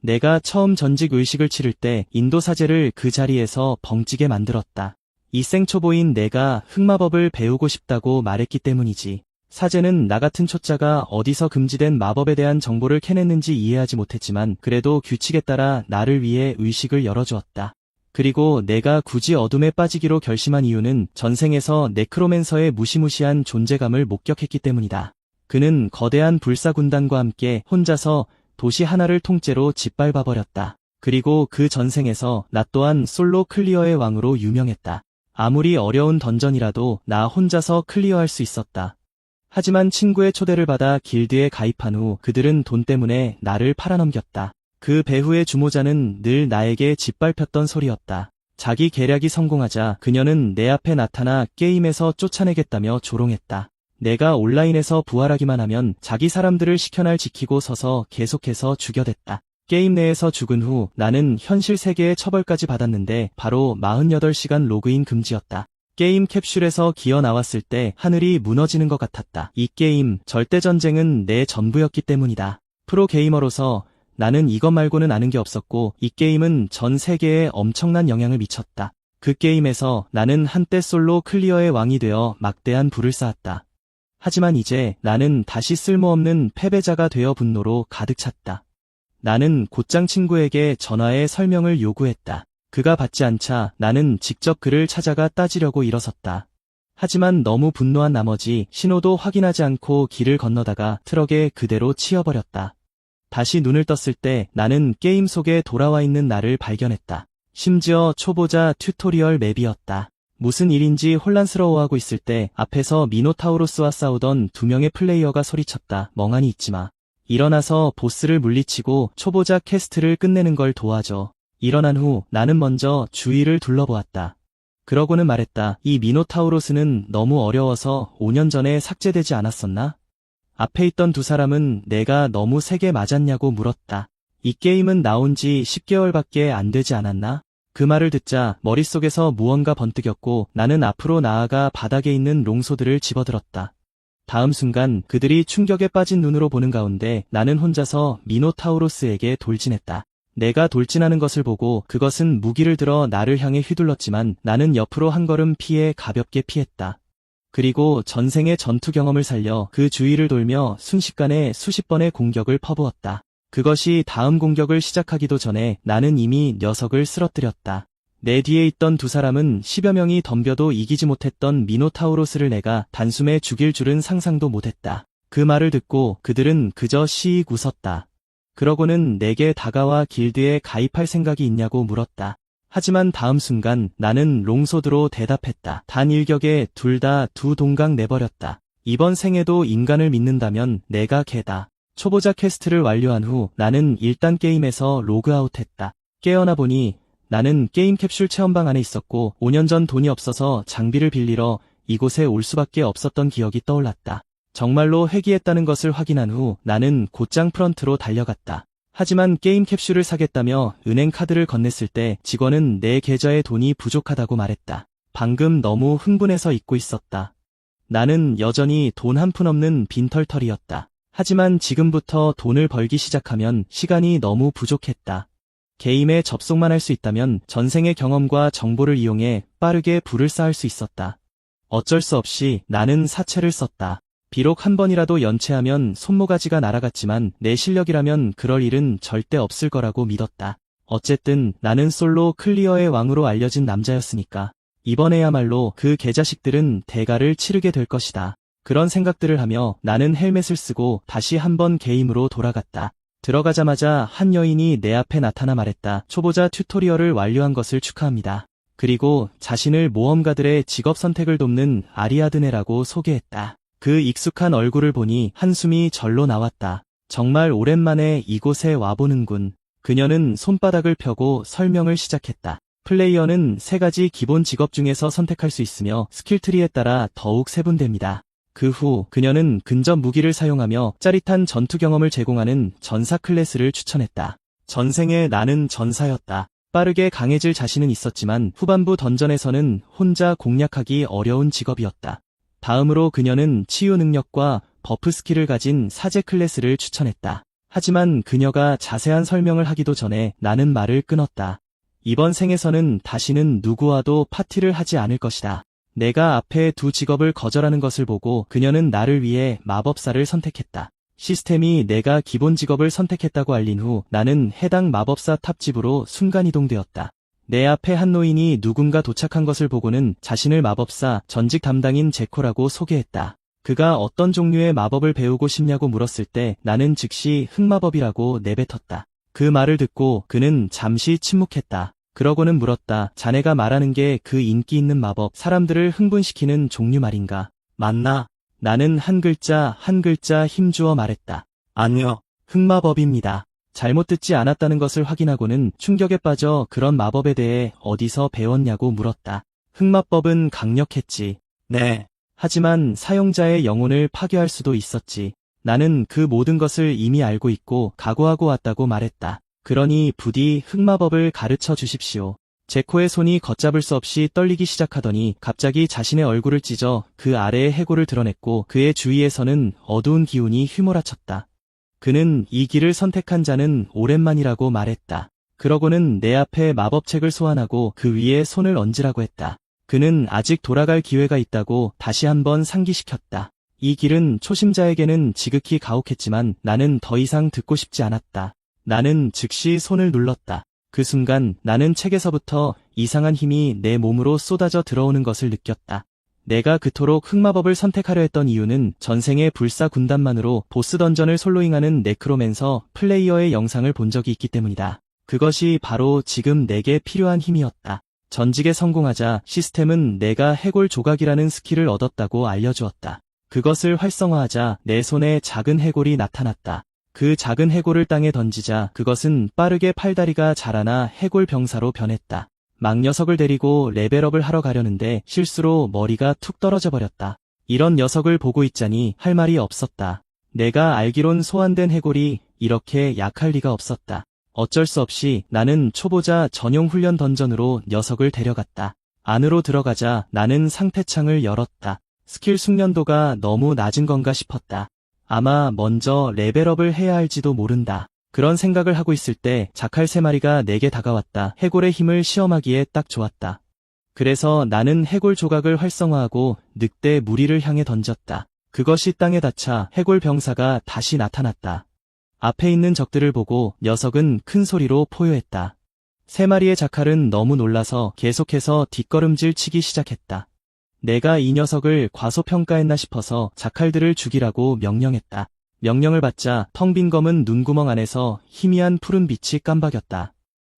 내가 처음 전직 의식을 치를 때 인도 사제를 그 자리에서 벙찌게 만들었다. 이생초보인 내가 흑마법을 배우고 싶다고 말했기 때문이지. 사제는 나 같은 초짜가 어디서 금지된 마법에 대한 정보를 캐냈는지 이해하지 못했지만 그래도 규칙에 따라 나를 위해 의식을 열어주었다. 그리고 내가 굳이 어둠에 빠지기로 결심한 이유는 전생에서 네크로맨서의 무시무시한 존재감을 목격했기 때문이다. 그는 거대한 불사 군단과 함께 혼자서 도시 하나를 통째로 짓밟아버렸다. 그리고 그 전생에서 나 또한 솔로 클리어의 왕으로 유명했다. 아무리 어려운 던전이라도 나 혼자서 클리어할 수 있었다. 하지만 친구의 초대를 받아 길드에 가입한 후 그들은 돈 때문에 나를 팔아넘겼다. 그 배후의 주모자는 늘 나에게 짓밟혔던 소리였다. 자기 계략이 성공하자 그녀는 내 앞에 나타나 게임에서 쫓아내겠다며 조롱했다. 내가 온라인에서 부활하기만 하면 자기 사람들을 시켜날 지키고 서서 계속해서 죽여댔다. 게임 내에서 죽은 후 나는 현실 세계의 처벌까지 받았는데 바로 48시간 로그인 금지였다. 게임 캡슐에서 기어 나왔을 때 하늘이 무너지는 것 같았다. 이 게임, 절대전쟁은 내 전부였기 때문이다. 프로게이머로서 나는 이것 말고는 아는 게 없었고 이 게임은 전 세계에 엄청난 영향을 미쳤다. 그 게임에서 나는 한때 솔로 클리어의 왕이 되어 막대한 부를 쌓았다. 하지만 이제 나는 다시 쓸모없는 패배자가 되어 분노로 가득 찼다. 나는 곧장 친구에게 전화해 설명을 요구했다. 그가 받지 않자 나는 직접 그를 찾아가 따지려고 일어섰다. 하지만 너무 분노한 나머지 신호도 확인하지 않고 길을 건너다가 트럭에 그대로 치여버렸다. 다시 눈을 떴을 때 나는 게임 속에 돌아와 있는 나를 발견했다. 심지어 초보자 튜토리얼 맵이었다. 무슨 일인지 혼란스러워하고 있을 때 앞에서 미노타우로스와 싸우던 2명의 플레이어가 소리쳤다. 멍하니 있지마. 일어나서 보스를 물리치고 초보자 퀘스트를 끝내는 걸 도와줘. 일어난 후 나는 먼저 주위를 둘러보았다. 그러고는 말했다. 이 미노타우로스는 너무 어려워서 5년 전에 삭제되지 않았었나? 앞에 있던 두 사람은 내가 너무 세게 맞았냐고 물었다. 이 게임은 나온 지 10개월밖에 안 되지 않았나? 그 말을 듣자 머릿속에서 무언가 번뜩였고 나는 앞으로 나아가 바닥에 있는 롱소들을 집어들었다. 다음 순간 그들이 충격에 빠진 눈으로 보는 가운데 나는 혼자서 미노타우로스에게 돌진했다. 내가 돌진하는 것을 보고 그것은 무기를 들어 나를 향해 휘둘렀지만 나는 옆으로 한 걸음 피해 가볍게 피했다. 그리고 전생의 전투 경험을 살려 그 주위를 돌며 순식간에 수십 번의 공격을 퍼부었다. 그것이 다음 공격을 시작하기도 전에 나는 이미 녀석을 쓰러뜨렸다. 내 뒤에 있던 두 사람은 10여 명이 덤벼도 이기지 못했던 미노타우로스를 내가 단숨에 죽일 줄은 상상도 못했다. 그 말을 듣고 그들은 그저 시익 웃었다. 그러고는 내게 다가와 길드에 가입할 생각이 있냐고 물었다. 하지만 다음 순간 나는 롱소드로 대답했다. 단 일격에 둘 다 두 동강 내버렸다. 이번 생에도 인간을 믿는다면 내가 걔다. 초보자 퀘스트를 완료한 후 나는 일단 게임에서 로그아웃했다. 깨어나 보니 나는 게임 캡슐 체험방 안에 있었고 5년 전 돈이 없어서 장비를 빌리러 이곳에 올 수밖에 없었던 기억이 떠올랐다. 정말로 회귀했다는 것을 확인한 후 나는 곧장 프런트로 달려갔다. 하지만 게임 캡슐을 사겠다며 은행 카드를 건넸을 때 직원은 내 계좌에 돈이 부족하다고 말했다. 방금 너무 흥분해서 잊고 있었다. 나는 여전히 돈 한 푼 없는 빈털터리였다. 하지만 지금부터 돈을 벌기 시작하면 시간이 너무 부족했다. 게임에 접속만 할 수 있다면 전생의 경험과 정보를 이용해 빠르게 부를 쌓을 수 있었다. 어쩔 수 없이 나는 사채를 썼다. 비록 한 번이라도 연체하면 손모가지가 날아갔지만 내 실력이라면 그럴 일은 절대 없을 거라고 믿었다. 어쨌든 나는 솔로 클리어의 왕으로 알려진 남자였으니까 이번에야말로 그 개자식들은 대가를 치르게 될 것이다. 그런 생각들을 하며 나는 헬멧을 쓰고 다시 한번 게임으로 돌아갔다. 들어가자마자 한 여인이 내 앞에 나타나 말했다. 초보자 튜토리얼을 완료한 것을 축하합니다. 그리고 자신을 모험가들의 직업 선택을 돕는 아리아드네라고 소개했다. 그 익숙한 얼굴을 보니 한숨이 절로 나왔다. 정말 오랜만에 이곳에 와보는군. 그녀는 손바닥을 펴고 설명을 시작했다. 플레이어는 3가지 기본 직업 중에서 선택할 수 있으며 스킬트리에 따라 더욱 세분됩니다. 그 후 그녀는 근접 무기를 사용하며 짜릿한 전투 경험을 제공하는 전사 클래스를 추천했다. 전생에 나는 전사였다. 빠르게 강해질 자신은 있었지만 후반부 던전에서는 혼자 공략하기 어려운 직업이었다. 다음으로 그녀는 치유 능력과 버프 스킬을 가진 사제 클래스를 추천했다. 하지만 그녀가 자세한 설명을 하기도 전에 나는 말을 끊었다. 이번 생에서는 다시는 누구와도 파티를 하지 않을 것이다. 내가 앞에 두 직업을 거절하는 것을 보고 그녀는 나를 위해 마법사를 선택했다. 시스템이 내가 기본 직업을 선택했다고 알린 후 나는 해당 마법사 탑집으로 순간이동되었다. 내 앞에 한 노인이 누군가 도착한 것을 보고는 자신을 마법사 전직 담당인 제코라고 소개했다. 그가 어떤 종류의 마법을 배우고 싶냐고 물었을 때 나는 즉시 흑마법이라고 내뱉었다. 그 말을 듣고 그는 잠시 침묵했다. 그러고는 물었다. 자네가 말하는 게 그 인기 있는 마법, 사람들을 흥분시키는 종류 말인가? 맞나? 나는 한 글자 한 글자 힘주어 말했다. 아니요. 흑마법입니다. 잘못 듣지 않았다는 것을 확인하고는 충격에 빠져 그런 마법에 대해 어디서 배웠냐고 물었다. 흑마법은 강력했지. 네. 하지만 사용자의 영혼을 파괴할 수도 있었지. 나는 그 모든 것을 이미 알고 있고 각오하고 왔다고 말했다. 그러니 부디 흑마법을 가르쳐 주십시오. 제코의 손이 걷잡을 수 없이 떨리기 시작하더니 갑자기 자신의 얼굴을 찢어 그 아래의 해골을 드러냈고 그의 주위에서는 어두운 기운이 휘몰아쳤다. 그는 이 길을 선택한 자는 오랜만이라고 말했다. 그러고는 내 앞에 마법책을 소환하고 그 위에 손을 얹으라고 했다. 그는 아직 돌아갈 기회가 있다고 다시 한번 상기시켰다. 이 길은 초심자에게는 지극히 가혹했지만 나는 더 이상 듣고 싶지 않았다. 나는 즉시 손을 눌렀다. 그 순간 나는 책에서부터 이상한 힘이 내 몸으로 쏟아져 들어오는 것을 느꼈다. 내가 그토록 흑마법을 선택하려 했던 이유는 전생의 불사 군단만으로 보스 던전을 솔로잉하는 네크로맨서 플레이어의 영상을 본 적이 있기 때문이다. 그것이 바로 지금 내게 필요한 힘이었다. 전직에 성공하자 시스템은 내가 해골 조각이라는 스킬을 얻었다고 알려주었다. 그것을 활성화하자 내 손에 작은 해골이 나타났다. 그 작은 해골을 땅에 던지자 그것은 빠르게 팔다리가 자라나 해골 병사로 변했다. 막 녀석을 데리고 레벨업을 하러 가려는데 실수로 머리가 툭 떨어져 버렸다. 이런 녀석을 보고 있자니 할 말이 없었다. 내가 알기론 소환된 해골이 이렇게 약할 리가 없었다. 어쩔 수 없이 나는 초보자 전용 훈련 던전으로 녀석을 데려갔다. 안으로 들어가자 나는 상태창을 열었다. 스킬 숙련도가 너무 낮은 건가 싶었다. 아마 먼저 레벨업을 해야 할지도 모른다. 그런 생각을 하고 있을 때 자칼 3마리가 내게 다가왔다. 해골의 힘을 시험하기에 딱 좋았다. 그래서 나는 해골 조각을 활성화하고 늑대 무리를 향해 던졌다. 그것이 땅에 닿자 해골 병사가 다시 나타났다. 앞에 있는 적들을 보고 녀석은 큰 소리로 포효했다. 3마리의 자칼은 너무 놀라서 계속해서 뒷걸음질 치기 시작했다. 내가 이 녀석을 과소평가했나 싶어서 자칼들을 죽이라고 명령했다. 명령을 받자 텅 빈 검은 눈구멍 안에서 희미한 푸른 빛이 깜박였다.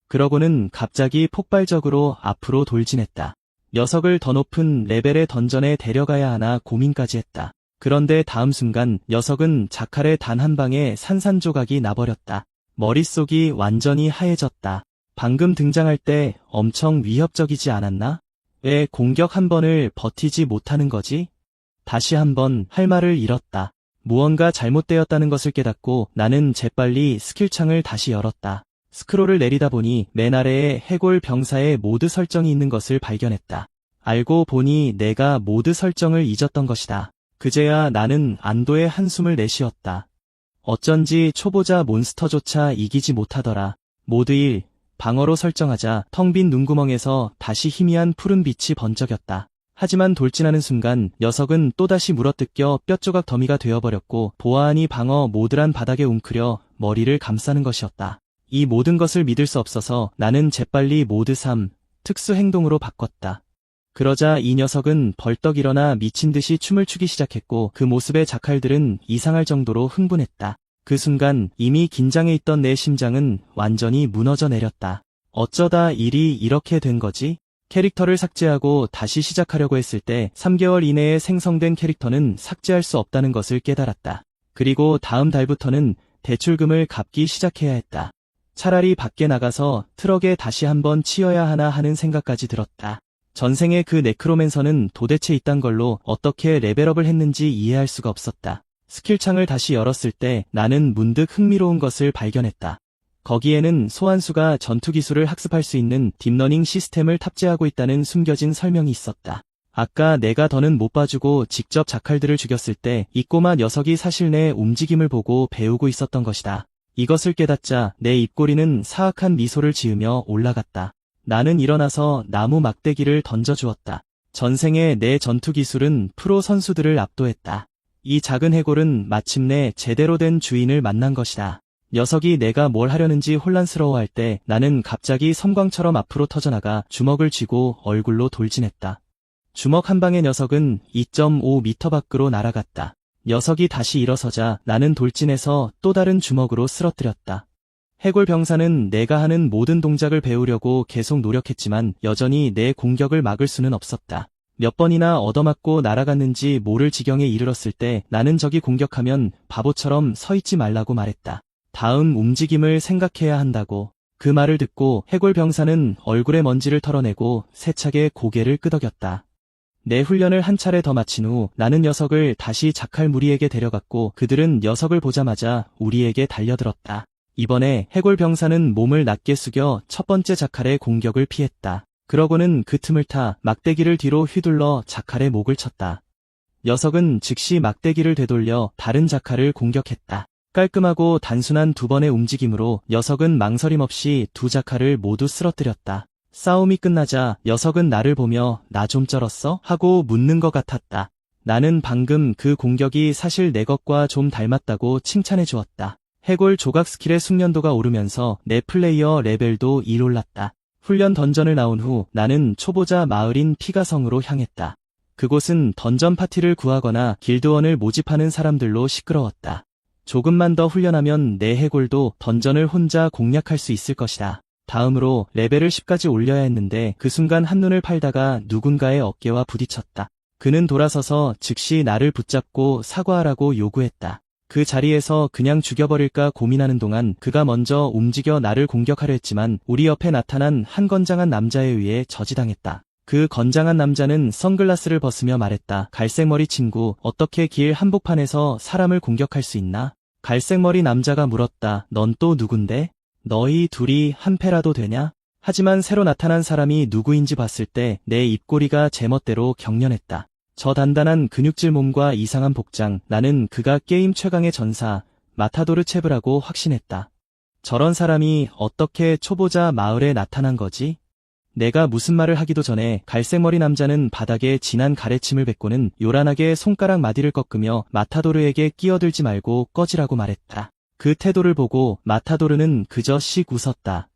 그러고는 갑자기 폭발적으로 앞으로 돌진했다. 녀석을 더 높은 레벨의 던전에 데려가야 하나 고민까지 했다. 그런데 다음 순간 녀석은 자칼의 단 한 방에 산산조각이 나버렸다. 머릿속이 완전히 하얘졌다. 방금 등장할 때 엄청 위협적이지 않았나? 왜 공격 한 번을 버티지 못하는 거지? 다시 한번 할 말을 잃었다. 무언가 잘못되었다는 것을 깨닫고 나는 재빨리 스킬창을 다시 열었다. 스크롤을 내리다 보니 맨 아래에 해골 병사의 모드 설정이 있는 것을 발견했다. 알고 보니 내가 모드 설정을 잊었던 것이다. 그제야 나는 안도의 한숨을 내쉬었다. 어쩐지 초보자 몬스터조차 이기지 못하더라. 모드 1, 방어로 설정하자 텅 빈 눈구멍에서 다시 희미한 푸른 빛이 번쩍였다. 하지만 돌진하는 순간 녀석은 또다시 물어뜯겨 뼈조각 더미가 되어버렸고 보아하니 방어 모드란 바닥에 웅크려 머리를 감싸는 것이었다. 이 모든 것을 믿을 수 없어서 나는 재빨리 모드 3, 특수 행동으로 바꿨다. 그러자 이 녀석은 벌떡 일어나 미친 듯이 춤을 추기 시작했고 그 모습에 자칼들은 이상할 정도로 흥분했다. 그 순간 이미 긴장해 있던 내 심장은 완전히 무너져 내렸다. 어쩌다 일이 이렇게 된 거지? 캐릭터를 삭제하고 다시 시작하려고 했을 때 3개월 이내에 생성된 캐릭터는 삭제할 수 없다는 것을 깨달았다. 그리고 다음 달부터는 대출금을 갚기 시작해야 했다. 차라리 밖에 나가서 트럭에 다시 한번 치여야 하나 하는 생각까지 들었다. 전생의 그 네크로맨서는 도대체 이딴 걸로 어떻게 레벨업을 했는지 이해할 수가 없었다. 스킬창을 다시 열었을 때 나는 문득 흥미로운 것을 발견했다. 거기에는 소환수가 전투기술을 학습할 수 있는 딥러닝 시스템을 탑재하고 있다는 숨겨진 설명이 있었다. 아까 내가 더는 못 봐주고 직접 자칼들을 죽였을 때 이 꼬마 녀석이 사실 내 움직임을 보고 배우고 있었던 것이다. 이것을 깨닫자 내 입꼬리는 사악한 미소를 지으며 올라갔다. 나는 일어나서 나무 막대기를 던져주었다. 전생의 내 전투 기술은 프로 선수들을 압도했다. 이 작은 해골은 마침내 제대로 된 주인을 만난 것이다. 녀석이 내가 뭘 하려는지 혼란스러워할 때 나는 갑자기 섬광처럼 앞으로 터져나가 주먹을 쥐고 얼굴로 돌진했다. 주먹 한 방에 녀석은 2.5m 밖으로 날아갔다. 녀석이 다시 일어서자 나는 돌진해서 또 다른 주먹으로 쓰러뜨렸다. 해골 병사는 내가 하는 모든 동작을 배우려고 계속 노력했지만 여전히 내 공격을 막을 수는 없었다. 몇 번이나 얻어맞고 날아갔는지 모를 지경에 이르렀을 때 나는 적이 공격하면 바보처럼 서 있지 말라고 말했다. 다음 움직임을 생각해야 한다고. 그 말을 듣고 해골 병사는 얼굴에 먼지를 털어내고 세차게 고개를 끄덕였다. 내 훈련을 한 차례 더 마친 후 나는 녀석을 다시 자칼 무리에게 데려갔고 그들은 녀석을 보자마자 우리에게 달려들었다. 이번에 해골 병사는 몸을 낮게 숙여 첫 번째 자칼의 공격을 피했다. 그러고는 그 틈을 타 막대기를 뒤로 휘둘러 자칼의 목을 쳤다. 녀석은 즉시 막대기를 되돌려 다른 자칼을 공격했다. 깔끔하고 단순한 두 번의 움직임으로 녀석은 망설임 없이 두 자칼을 모두 쓰러뜨렸다. 싸움이 끝나자 녀석은 나를 보며 나 좀 쩔었어? 하고 묻는 것 같았다. 나는 방금 그 공격이 사실 내 것과 좀 닮았다고 칭찬해 주었다. 해골 조각 스킬의 숙련도가 오르면서 내 플레이어 레벨도 1 올랐다. 훈련 던전을 나온 후 나는 초보자 마을인 피가성으로 향했다. 그곳은 던전 파티를 구하거나 길드원을 모집하는 사람들로 시끄러웠다. 조금만 더 훈련하면 내 해골도 던전을 혼자 공략할 수 있을 것이다. 다음으로 레벨을 10까지 올려야 했는데 그 순간 한눈을 팔다가 누군가의 어깨와 부딪혔다. 그는 돌아서서 즉시 나를 붙잡고 사과하라고 요구했다. 그 자리에서 그냥 죽여버릴까 고민하는 동안 그가 먼저 움직여 나를 공격하려 했지만 우리 옆에 나타난 한 건장한 남자에 의해 저지당했다. 그 건장한 남자는 선글라스를 벗으며 말했다. 갈색머리 친구, 어떻게 길 한복판에서 사람을 공격할 수 있나? 갈색머리 남자가 물었다. 넌 또 누군데? 너희 둘이 한패라도 되냐? 하지만 새로 나타난 사람이 누구인지 봤을 때 내 입꼬리가 제멋대로 경련했다. 저 단단한 근육질 몸과 이상한 복장, 나는 그가 게임 최강의 전사, 마타도르 체브라고 확신했다. 저런 사람이 어떻게 초보자 마을에 나타난 거지? 내가 무슨 말을 하기도 전에 갈색머리 남자는 바닥에 진한 가래침을 뱉고는 요란하게 손가락 마디를 꺾으며 마타도르에게 끼어들지 말고 꺼지라고 말했다. 그 태도를 보고 마타도르는 그저 씩 웃었다.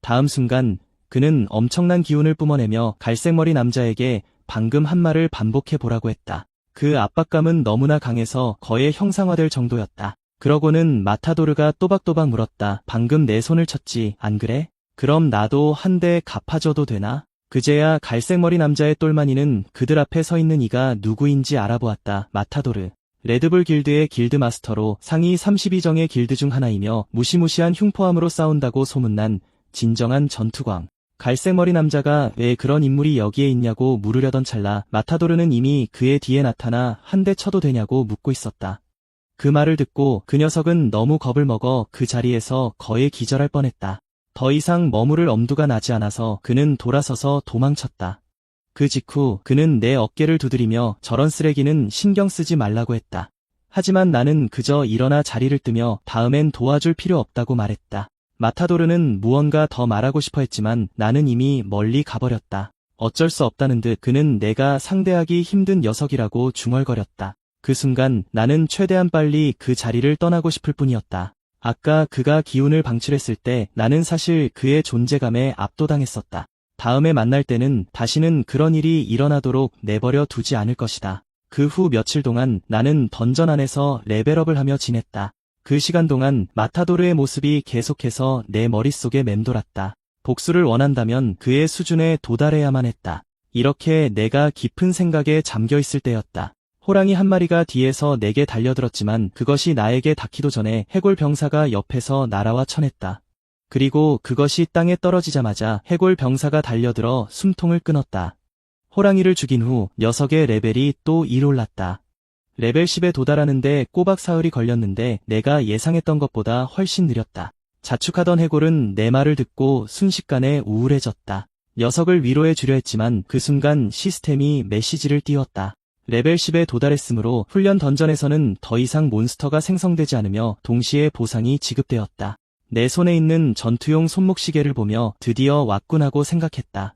다음 순간 그는 엄청난 기운을 뿜어내며 갈색머리 남자에게 방금 한 말을 반복해보라고 했다. 그 압박감은 너무나 강해서 거의 형상화될 정도였다. 그러고는 마타도르가 또박또박 물었다. 방금 내 손을 쳤지, 안 그래? 그럼 나도 한 대 갚아줘도 되나? 그제야 갈색머리 남자의 똘마니는 그들 앞에 서 있는 이가 누구인지 알아보았다. 마타도르. 레드불 길드의 길드 마스터로 상위 32정의 길드 중 하나이며 무시무시한 흉포함으로 싸운다고 소문난 진정한 전투광. 갈색머리 남자가 왜 그런 인물이 여기에 있냐고 물으려던 찰나 마타도르는 이미 그의 뒤에 나타나 한 대 쳐도 되냐고 묻고 있었다. 그 말을 듣고 그 녀석은 너무 겁을 먹어 그 자리에서 거의 기절할 뻔했다. 더 이상 머무를 엄두가 나지 않아서 그는 돌아서서 도망쳤다. 그 직후 그는 내 어깨를 두드리며 저런 쓰레기는 신경 쓰지 말라고 했다. 하지만 나는 그저 일어나 자리를 뜨며 다음엔 도와줄 필요 없다고 말했다. 마타도르는 무언가 더 말하고 싶어 했지만 나는 이미 멀리 가버렸다. 어쩔 수 없다는 듯 그는 내가 상대하기 힘든 녀석이라고 중얼거렸다. 그 순간 나는 최대한 빨리 그 자리를 떠나고 싶을 뿐이었다. 아까 그가 기운을 방출했을 때 나는 사실 그의 존재감에 압도당했었다. 다음에 만날 때는 다시는 그런 일이 일어나도록 내버려 두지 않을 것이다. 그 후 며칠 동안 나는 던전 안에서 레벨업을 하며 지냈다. 그 시간 동안 마타도르의 모습이 계속해서 내 머릿속에 맴돌았다. 복수를 원한다면 그의 수준에 도달해야만 했다. 이렇게 내가 깊은 생각에 잠겨있을 때였다. 호랑이 한 마리가 뒤에서 내게 달려들었지만 그것이 나에게 닿기도 전에 해골 병사가 옆에서 날아와 쳐냈다. 그리고 그것이 땅에 떨어지자마자 해골 병사가 달려들어 숨통을 끊었다. 호랑이를 죽인 후 녀석의 레벨이 또 1 올랐다. 레벨 10에 도달하는데 꼬박 사흘이 걸렸는데 내가 예상했던 것보다 훨씬 느렸다. 자축하던 해골은 내 말을 듣고 순식간에 우울해졌다. 녀석을 위로해 주려 했지만 그 순간 시스템이 메시지를 띄웠다. 레벨 10에 도달했으므로 훈련 던전에서는 더 이상 몬스터가 생성되지 않으며 동시에 보상이 지급되었다. 내 손에 있는 전투용 손목시계를 보며 드디어 왔군 하고 생각했다.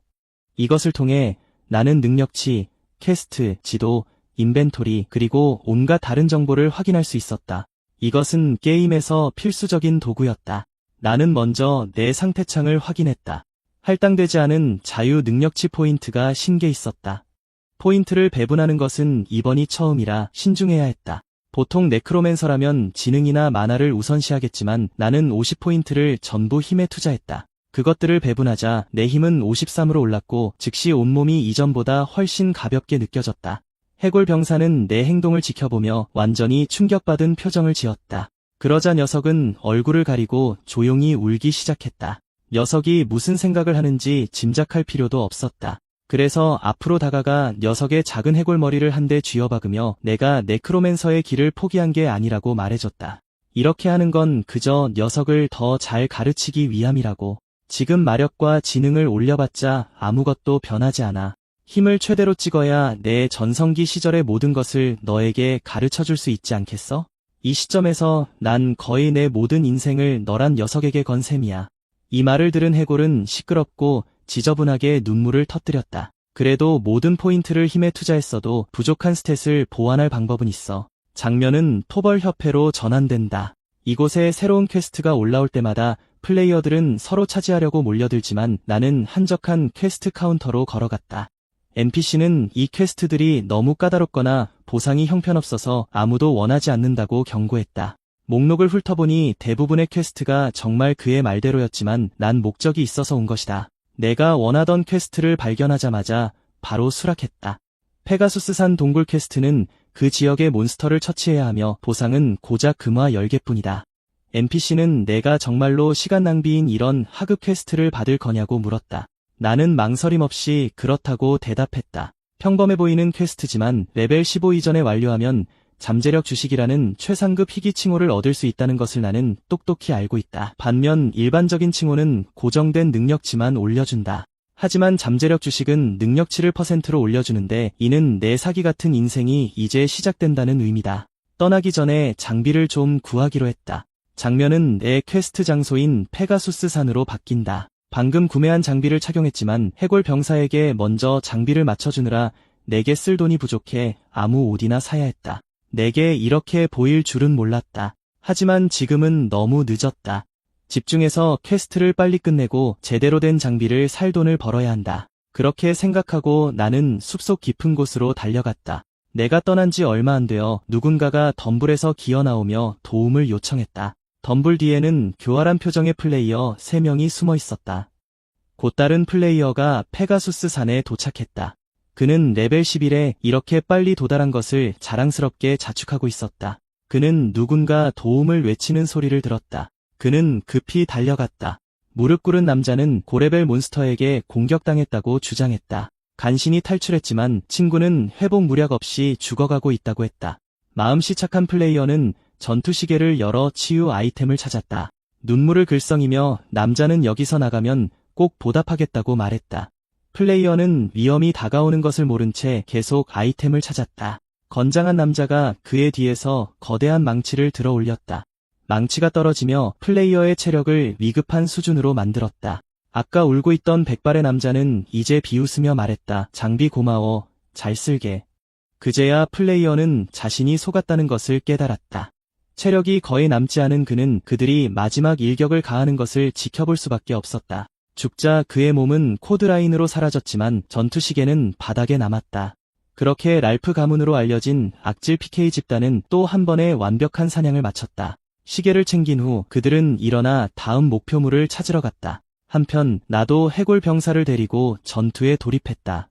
이것을 통해 나는 능력치, 퀘스트, 지도, 인벤토리 그리고 온갖 다른 정보를 확인할 수 있었다. 이것은 게임에서 필수적인 도구였다. 나는 먼저 내 상태창을 확인했다. 할당되지 않은 자유 능력치 포인트가 신개 있었다. 포인트를 배분하는 것은 이번이 처음이라 신중해야 했다. 보통 네크로맨서라면 지능이나 만화를 우선시하겠지만 나는 50포인트를 전부 힘에 투자했다. 그것들을 배분하자 내 힘은 53으로 올랐고 즉시 온몸이 이전보다 훨씬 가볍게 느껴졌다. 해골 병사는 내 행동을 지켜보며 완전히 충격받은 표정을 지었다. 그러자 녀석은 얼굴을 가리고 조용히 울기 시작했다. 녀석이 무슨 생각을 하는지 짐작할 필요도 없었다. 그래서 앞으로 다가가 녀석의 작은 해골 머리를 한 대 쥐어박으며 내가 네크로맨서의 길을 포기한 게 아니라고 말해줬다. 이렇게 하는 건 그저 녀석을 더 잘 가르치기 위함이라고. 지금 마력과 지능을 올려봤자 아무것도 변하지 않아. 힘을 최대로 찍어야 내 전성기 시절의 모든 것을 너에게 가르쳐줄 수 있지 않겠어? 이 시점에서 난 거의 내 모든 인생을 너란 녀석에게 건 셈이야. 이 말을 들은 해골은 시끄럽고 지저분하게 눈물을 터뜨렸다. 그래도 모든 포인트를 힘에 투자했어도 부족한 스탯을 보완할 방법은 있어. 장면은 토벌협회로 전환된다. 이곳에 새로운 퀘스트가 올라올 때마다 플레이어들은 서로 차지하려고 몰려들지만 나는 한적한 퀘스트 카운터로 걸어갔다. NPC는 이 퀘스트들이 너무 까다롭거나 보상이 형편없어서 아무도 원하지 않는다고 경고했다. 목록을 훑어보니 대부분의 퀘스트가 정말 그의 말대로였지만 난 목적이 있어서 온 것이다. 내가 원하던 퀘스트를 발견하자마자 바로 수락했다. 페가수스산 동굴 퀘스트는 그 지역의 몬스터를 처치해야 하며 보상은 고작 금화 10개뿐이다. NPC는 내가 정말로 시간 낭비인 이런 하급 퀘스트를 받을 거냐고 물었다. 나는 망설임 없이 그렇다고 대답했다. 평범해 보이는 퀘스트지만 레벨 15 이전에 완료하면 잠재력 주식이라는 최상급 희귀 칭호를 얻을 수 있다는 것을 나는 똑똑히 알고 있다. 반면 일반적인 칭호는 고정된 능력치만 올려준다. 하지만 잠재력 주식은 능력치를 %로 올려주는데 이는 내 사기 같은 인생이 이제 시작된다는 의미다. 떠나기 전에 장비를 좀 구하기로 했다. 장면은 내 퀘스트 장소인 페가수스 산으로 바뀐다. 방금 구매한 장비를 착용했지만 해골 병사에게 먼저 장비를 맞춰주느라 내게 쓸 돈이 부족해 아무 옷이나 사야 했다. 내게 이렇게 보일 줄은 몰랐다. 하지만 지금은 너무 늦었다. 집중해서 퀘스트를 빨리 끝내고 제대로 된 장비를 살 돈을 벌어야 한다. 그렇게 생각하고 나는 숲속 깊은 곳으로 달려갔다. 내가 떠난 지 얼마 안 되어 누군가가 덤불에서 기어나오며 도움을 요청했다. 덤불 뒤에는 교활한 표정의 플레이어 3명이 숨어 있었다. 곧 다른 플레이어가 페가수스 산에 도착했다. 그는 레벨 11에 이렇게 빨리 도달한 것을 자랑스럽게 자축하고 있었다. 그는 누군가 도움을 외치는 소리를 들었다. 그는 급히 달려갔다. 무릎 꿇은 남자는 고레벨 몬스터에게 공격당했다고 주장했다. 간신히 탈출했지만 친구는 회복 무력 없이 죽어가고 있다고 했다. 마음씨 착한 플레이어는 전투시계를 열어 치유 아이템을 찾았다. 눈물을 글썽이며 남자는 여기서 나가면 꼭 보답하겠다고 말했다. 플레이어는 위험이 다가오는 것을 모른 채 계속 아이템을 찾았다. 건장한 남자가 그의 뒤에서 거대한 망치를 들어 올렸다. 망치가 떨어지며 플레이어의 체력을 위급한 수준으로 만들었다. 아까 울고 있던 백발의 남자는 이제 비웃으며 말했다. 장비 고마워. 잘 쓸게. 그제야 플레이어는 자신이 속았다는 것을 깨달았다. 체력이 거의 남지 않은 그는 그들이 마지막 일격을 가하는 것을 지켜볼 수밖에 없었다. 죽자 그의 몸은 코드라인으로 사라졌지만 전투시계는 바닥에 남았다. 그렇게 랄프 가문으로 알려진 악질 PK 집단은 또 한 번의 완벽한 사냥을 마쳤다. 시계를 챙긴 후 그들은 일어나 다음 목표물을 찾으러 갔다. 한편 나도 해골 병사를 데리고 전투에 돌입했다.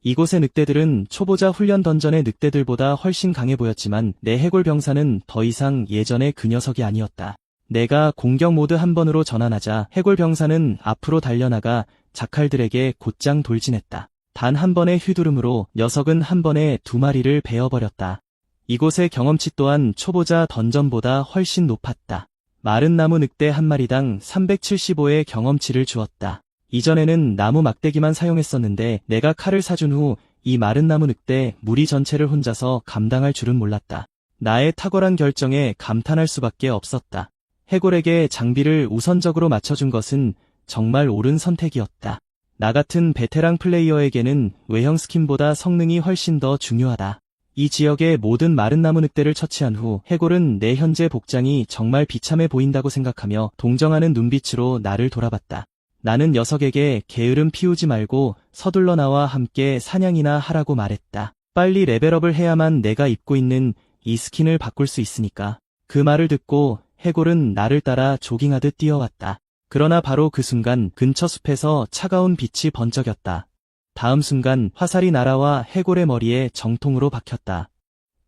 이곳의 늑대들은 초보자 훈련 던전의 늑대들보다 훨씬 강해 보였지만 내 해골 병사는 더 이상 예전의 그 녀석이 아니었다. 내가 공격 모드 한 번으로 전환하자 해골 병사는 앞으로 달려나가 자칼들에게 곧장 돌진했다. 단 한 번의 휘두름으로 녀석은 한 번에 2마리를 베어버렸다. 이곳의 경험치 또한 초보자 던전보다 훨씬 높았다. 마른 나무 늑대 한 마리당 375의 경험치를 주었다. 이전에는 나무 막대기만 사용했었는데 내가 칼을 사준 후 이 마른 나무 늑대 무리 전체를 혼자서 감당할 줄은 몰랐다. 나의 탁월한 결정에 감탄할 수밖에 없었다. 해골에게 장비를 우선적으로 맞춰준 것은 정말 옳은 선택이었다. 나 같은 베테랑 플레이어에게는 외형 스킨보다 성능이 훨씬 더 중요하다. 이 지역의 모든 마른 나무 늑대를 처치한 후 해골은 내 현재 복장이 정말 비참해 보인다고 생각하며 동정하는 눈빛으로 나를 돌아봤다. 나는 녀석에게 게으름 피우지 말고 서둘러 나와 함께 사냥이나 하라고 말했다. 빨리 레벨업을 해야만 내가 입고 있는 이 스킨을 바꿀 수 있으니까. 그 말을 듣고 해골은 나를 따라 조깅하듯 뛰어왔다. 그러나 바로 그 순간 근처 숲에서 차가운 빛이 번쩍였다. 다음 순간 화살이 날아와 해골의 머리에 정통으로 박혔다.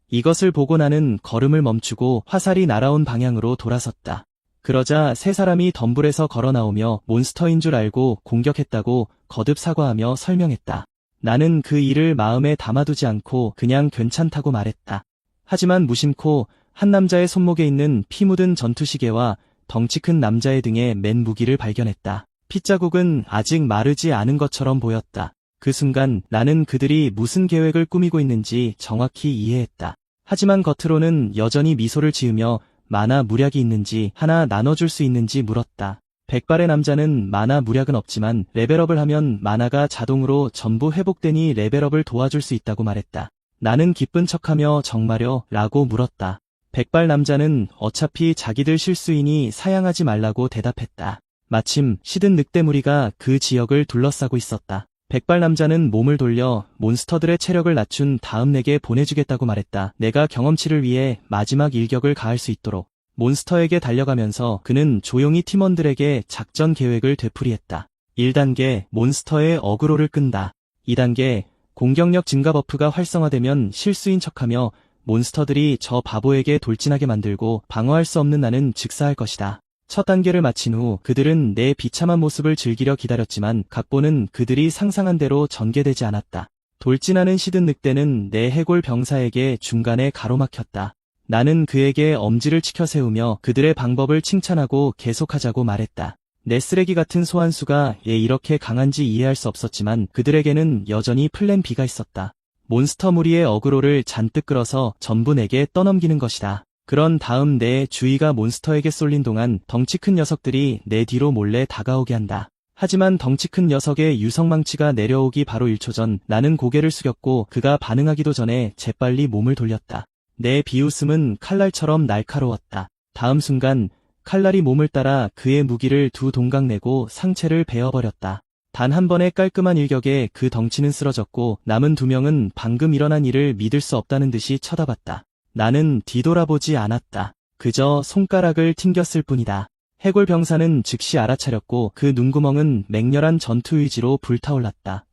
이것을 보고 나는 걸음을 멈추고 화살이 날아온 방향으로 돌아섰다. 그러자 세 사람이 덤불에서 걸어 나오며 몬스터인 줄 알고 공격했다고 거듭 사과하며 설명했다. 나는 그 일을 마음에 담아두지 않고 그냥 괜찮다고 말했다. 하지만 무심코 한 남자의 손목에 있는 피 묻은 전투시계와 덩치 큰 남자의 등에 맨 무기를 발견했다. 핏자국은 아직 마르지 않은 것처럼 보였다. 그 순간 나는 그들이 무슨 계획을 꾸미고 있는지 정확히 이해했다. 하지만 겉으로는 여전히 미소를 지으며 만화 무략이 있는지 하나 나눠줄 수 있는지 물었다. 백발의 남자는 만화 무략은 없지만 레벨업을 하면 만화가 자동으로 전부 회복되니 레벨업을 도와줄 수 있다고 말했다. 나는 기쁜 척하며 정말요? 라고 물었다. 백발 남자는 어차피 자기들 실수이니 사양하지 말라고 대답했다. 마침 시든 늑대 무리가 그 지역을 둘러싸고 있었다. 백발 남자는 몸을 돌려 몬스터들의 체력을 낮춘 다음 내게 보내주겠다고 말했다. 내가 경험치를 위해 마지막 일격을 가할 수 있도록. 몬스터에게 달려가면서 그는 조용히 팀원들에게 작전 계획을 되풀이했다. 1단계 몬스터의 어그로를 끈다. 2단계 공격력 증가 버프가 활성화되면 실수인 척하며 몬스터들이 저 바보에게 돌진하게 만들고 방어할 수 없는 나는 즉사할 것이다. 첫 단계를 마친 후 그들은 내 비참한 모습을 즐기려 기다렸지만 각본은 그들이 상상한 대로 전개되지 않았다. 돌진하는 시든 늑대는 내 해골 병사에게 중간에 가로막혔다. 나는 그에게 엄지를 치켜 세우며 그들의 방법을 칭찬하고 계속하자고 말했다. 내 쓰레기 같은 소환수가 왜 이렇게 강한지 이해할 수 없었지만 그들에게는 여전히 플랜 B가 있었다. 몬스터 무리의 어그로를 잔뜩 끌어서 전부 내게 떠넘기는 것이다. 그런 다음 내 주의가 몬스터에게 쏠린 동안 덩치 큰 녀석들이 내 뒤로 몰래 다가오게 한다. 하지만 덩치 큰 녀석의 유성망치가 내려오기 바로 1초 전 나는 고개를 숙였고 그가 반응하기도 전에 재빨리 몸을 돌렸다. 내 비웃음은 칼날처럼 날카로웠다. 다음 순간 칼날이 몸을 따라 그의 무기를 두 동강 내고 상체를 베어버렸다. 단 한 번의 깔끔한 일격에 그 덩치는 쓰러졌고 남은 두 명은 방금 일어난 일을 믿을 수 없다는 듯이 쳐다봤다. 나는 뒤돌아보지 않았다. 그저 손가락을 튕겼을 뿐이다. 해골 병사는 즉시 알아차렸고 그 눈구멍은 맹렬한 전투 의지로 불타올랐다.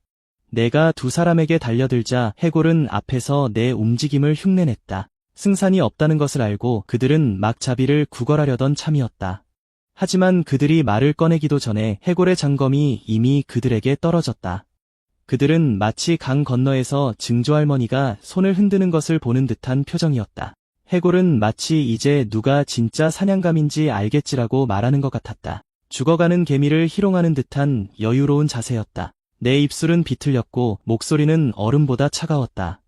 내가 두 사람에게 달려들자 해골은 앞에서 내 움직임을 흉내냈다. 승산이 없다는 것을 알고 그들은 막 자비를 구걸하려던 참이었다. 하지만 그들이 말을 꺼내기도 전에 해골의 장검이 이미 그들에게 떨어졌다. 그들은 마치 강 건너에서 증조할머니가 손을 흔드는 것을 보는 듯한 표정이었다. 해골은 마치 이제 누가 진짜 사냥감인지 알겠지라고 말하는 것 같았다. 죽어가는 개미를 희롱하는 듯한 여유로운 자세였다. 내 입술은 비틀렸고 목소리는 얼음보다 차가웠다.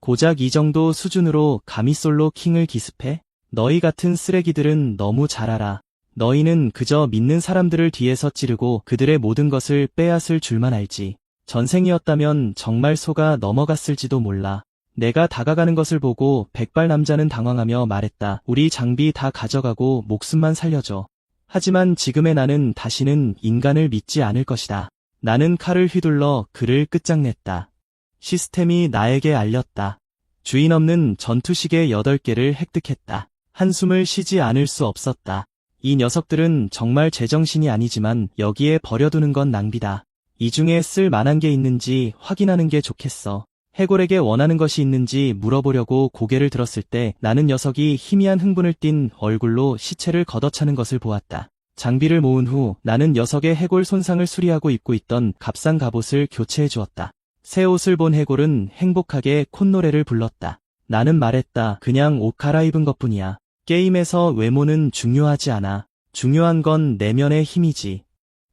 고작 이 정도 수준으로 감히 솔로 킹을 기습해? 너희 같은 쓰레기들은 너무 잘 알아. 너희는 그저 믿는 사람들을 뒤에서 찌르고 그들의 모든 것을 빼앗을 줄만 알지. 전생이었다면 정말 속아 넘어갔을지도 몰라. 내가 다가가는 것을 보고 백발 남자는 당황하며 말했다. 우리 장비 다 가져가고 목숨만 살려줘. 하지만 지금의 나는 다시는 인간을 믿지 않을 것이다. 나는 칼을 휘둘러 그를 끝장냈다. 시스템이 나에게 알렸다. 주인 없는 전투시계 8개를 획득했다. 한숨을 쉬지 않을 수 없었다. 이 녀석들은 정말 제정신이 아니지만 여기에 버려두는 건 낭비다. 이 중에 쓸 만한 게 있는지 확인하는 게 좋겠어. 해골에게 원하는 것이 있는지 물어보려고 고개를 들었을 때 나는 녀석이 희미한 흥분을 띤 얼굴로 시체를 걷어차는 것을 보았다. 장비를 모은 후 나는 녀석의 해골 손상을 수리하고 입고 있던 값싼 갑옷을 교체해 주었다. 새 옷을 본 해골은 행복하게 콧노래를 불렀다. 나는 말했다. 그냥 옷 갈아입은 것뿐이야. 게임에서 외모는 중요하지 않아. 중요한 건 내면의 힘이지.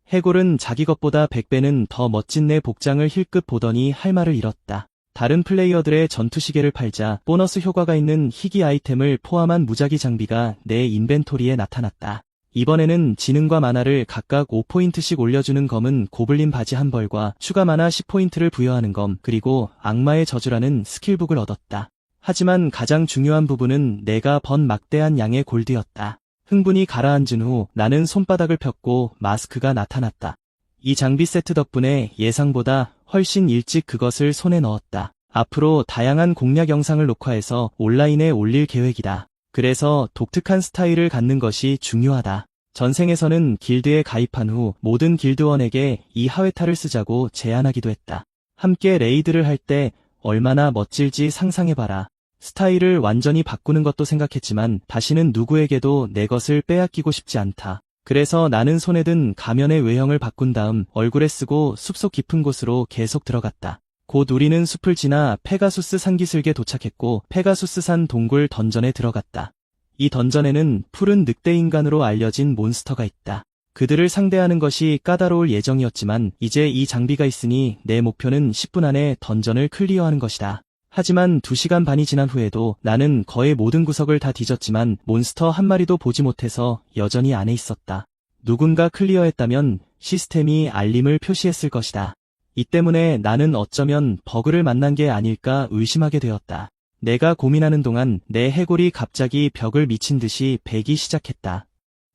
해골은 자기 것보다 100배는 더 멋진 내 복장을 힐끗 보더니 할 말을 잃었다. 다른 플레이어들의 전투 시계를 팔자 보너스 효과가 있는 희귀 아이템을 포함한 무작위 장비가 내 인벤토리에 나타났다. 이번에는 지능과 만화를 각각 5포인트씩 올려주는 검은 고블린 바지 한 벌과 추가 만화 10포인트를 부여하는 검, 그리고 악마의 저주라는 스킬북을 얻었다. 하지만 가장 중요한 부분은 내가 번 막대한 양의 골드였다. 흥분이 가라앉은 후 나는 손바닥을 폈고 마스크가 나타났다. 이 장비 세트 덕분에 예상보다 훨씬 일찍 그것을 손에 넣었다. 앞으로 다양한 공략 영상을 녹화해서 온라인에 올릴 계획이다. 그래서 독특한 스타일을 갖는 것이 중요하다. 전생에서는 길드에 가입한 후 모든 길드원에게 이 하회탈을 쓰자고 제안하기도 했다. 함께 레이드를 할 때 얼마나 멋질지 상상해봐라. 스타일을 완전히 바꾸는 것도 생각했지만 다시는 누구에게도 내 것을 빼앗기고 싶지 않다. 그래서 나는 손에 든 가면의 외형을 바꾼 다음 얼굴에 쓰고 숲속 깊은 곳으로 계속 들어갔다. 곧 우리는 숲을 지나 페가수스 산기슭에 도착했고 페가수스산 동굴 던전에 들어갔다. 이 던전에는 푸른 늑대 인간으로 알려진 몬스터가 있다. 그들을 상대하는 것이 까다로울 예정이었지만 이제 이 장비가 있으니 내 목표는 10분 안에 던전을 클리어하는 것이다. 하지만 2시간 반이 지난 후에도 나는 거의 모든 구석을 다 뒤졌지만 몬스터 한 마리도 보지 못해서 여전히 안에 있었다. 누군가 클리어했다면 시스템이 알림을 표시했을 것이다. 이 때문에 나는 어쩌면 버그를 만난 게 아닐까 의심하게 되었다. 내가 고민하는 동안 내 해골이 갑자기 벽을 미친 듯이 베기 시작했다.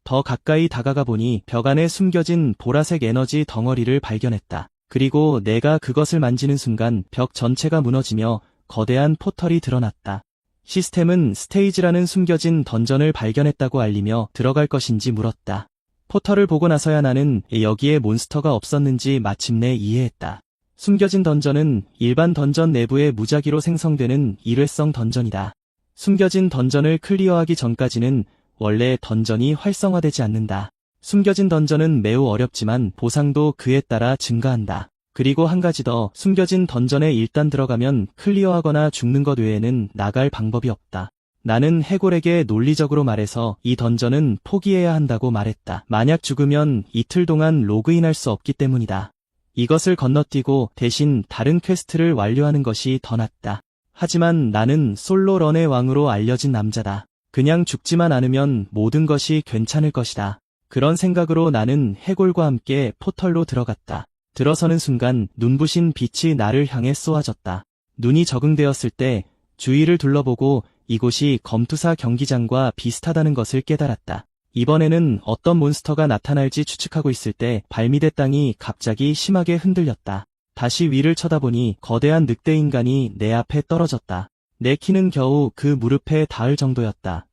더 가까이 다가가 보니 벽 안에 숨겨진 보라색 에너지 덩어리를 발견했다. 그리고 내가 그것을 만지는 순간 벽 전체가 무너지며 거대한 포털이 드러났다. 시스템은 스테이지라는 숨겨진 던전을 발견했다고 알리며 들어갈 것인지 물었다. 포털을 보고 나서야 나는 여기에 몬스터가 없었는지 마침내 이해했다. 숨겨진 던전은 일반 던전 내부에 무작위로 생성되는 일회성 던전이다. 숨겨진 던전을 클리어하기 전까지는 원래 던전이 활성화되지 않는다. 숨겨진 던전은 매우 어렵지만 보상도 그에 따라 증가한다. 그리고 한 가지 더, 숨겨진 던전에 일단 들어가면 클리어하거나 죽는 것 외에는 나갈 방법이 없다. 나는 해골에게 논리적으로 말해서 이 던전은 포기해야 한다고 말했다. 만약 죽으면 이틀 동안 로그인할 수 없기 때문이다. 이것을 건너뛰고 대신 다른 퀘스트를 완료하는 것이 더 낫다. 하지만 나는 솔로런의 왕으로 알려진 남자다. 그냥 죽지만 않으면 모든 것이 괜찮을 것이다. 그런 생각으로 나는 해골과 함께 포털로 들어갔다. 들어서는 순간 눈부신 빛이 나를 향해 쏘아졌다. 눈이 적응되었을 때 주위를 둘러보고 이곳이 검투사 경기장과 비슷하다는 것을 깨달았다. 이번에는 어떤 몬스터가 나타날지 추측하고 있을 때 발밑의 땅이 갑자기 심하게 흔들렸다. 다시 위를 쳐다보니 거대한 늑대 인간이 내 앞에 떨어졌다. 내 키는 겨우 그 무릎에 닿을 정도였다.